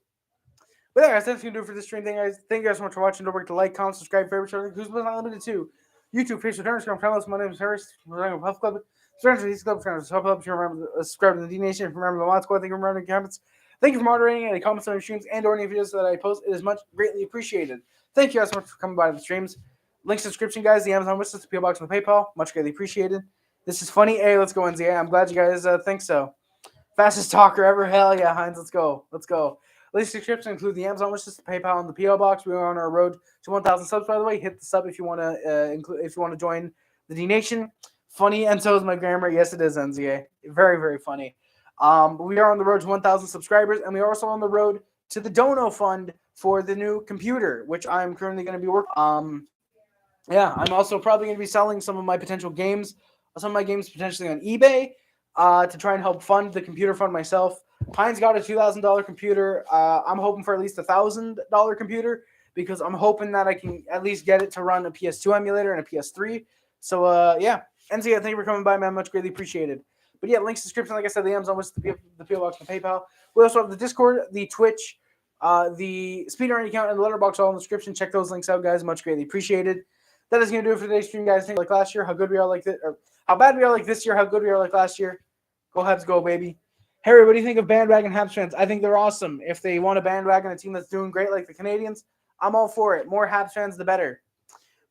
But yeah, guys, that's going to do it for this stream. Thank you guys so much for watching. Don't forget to like, comment, subscribe, favorite, share. Who's not limited to YouTube, Facebook, Instagram, channels. My name is Harris. We're running a Puff Club. Friends with these clubs, friends with Puff Club. Remember to subscribe to the D Nation. Remember the Mod Squad. Thank you for remembering comments. Thank you for moderating any comments on your streams and or any videos that I post. It is much greatly appreciated. Thank you guys so much for coming by the streams. Link subscription, guys. The Amazon wishlist, the PO box, and the PayPal. Much greatly appreciated. This is funny. Hey, let's go, NZA. I'm glad you guys think so. Fastest talker ever. Hell yeah, Heinz. Let's go. Let's go. Latest subscriptions include the Amazon wish list, the PayPal, and the PO box. We are on our road to 1,000 subs. By the way, hit the sub if you want to include. If you want to join the D Nation. Funny, and so is my grammar. Yes, it is, NZA. Very, very funny. We are on the road to 1,000 subscribers, and we are also on the road to the Dono Fund for the new computer, which I'm currently going to be working. Yeah, I'm also probably going to be selling some of my potential games, some of my games potentially on eBay, to try and help fund the computer fund myself. Heinz got a $2,000 computer. I'm hoping for at least $1,000 computer because I'm hoping that I can at least get it to run a PS2 emulator and a PS3. So yeah, NZ, thank you for coming by, man. Much greatly appreciated. But yeah, links description. Like I said, the Amazon was the PO box, and the PayPal. We also have the Discord, the Twitch, the speedrunning account, and the letterbox all in the description. Check those links out, guys. Much greatly appreciated. That is going to do it for today's stream, guys. Think like last year, how good we are like this, or how bad we are like this year, how good we are like last year. Go Habs, go, baby. Harry, what do you think of bandwagon Habs fans? I think they're awesome. If they want to bandwagon a team that's doing great like the Canadiens, I'm all for it. More Habs fans, the better.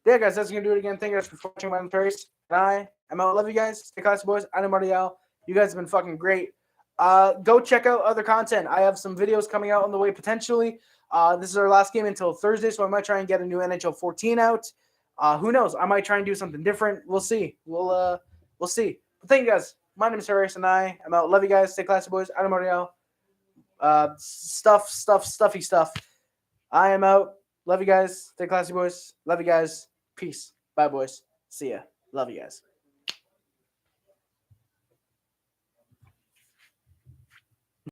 Yeah, guys, that's going to do it again. Thank you guys for watching. My Paris, and I'm out. Love you guys. Stay classy, boys. I'm Montreal. You guys have been fucking great. Go check out other content. I have some videos coming out on the way potentially. This is our last game until Thursday, so I might try and get a new NHL 14 out. Who knows? I might try and do something different. We'll see. We'll see. But thank you guys. My name is Harris, and I'm out. Love you guys. Stay classy, boys. I'm Montreal. Stuffy stuff. I am out. Love you guys. Stay classy, boys. Love you guys. Peace. Bye, boys. See ya. Love you guys.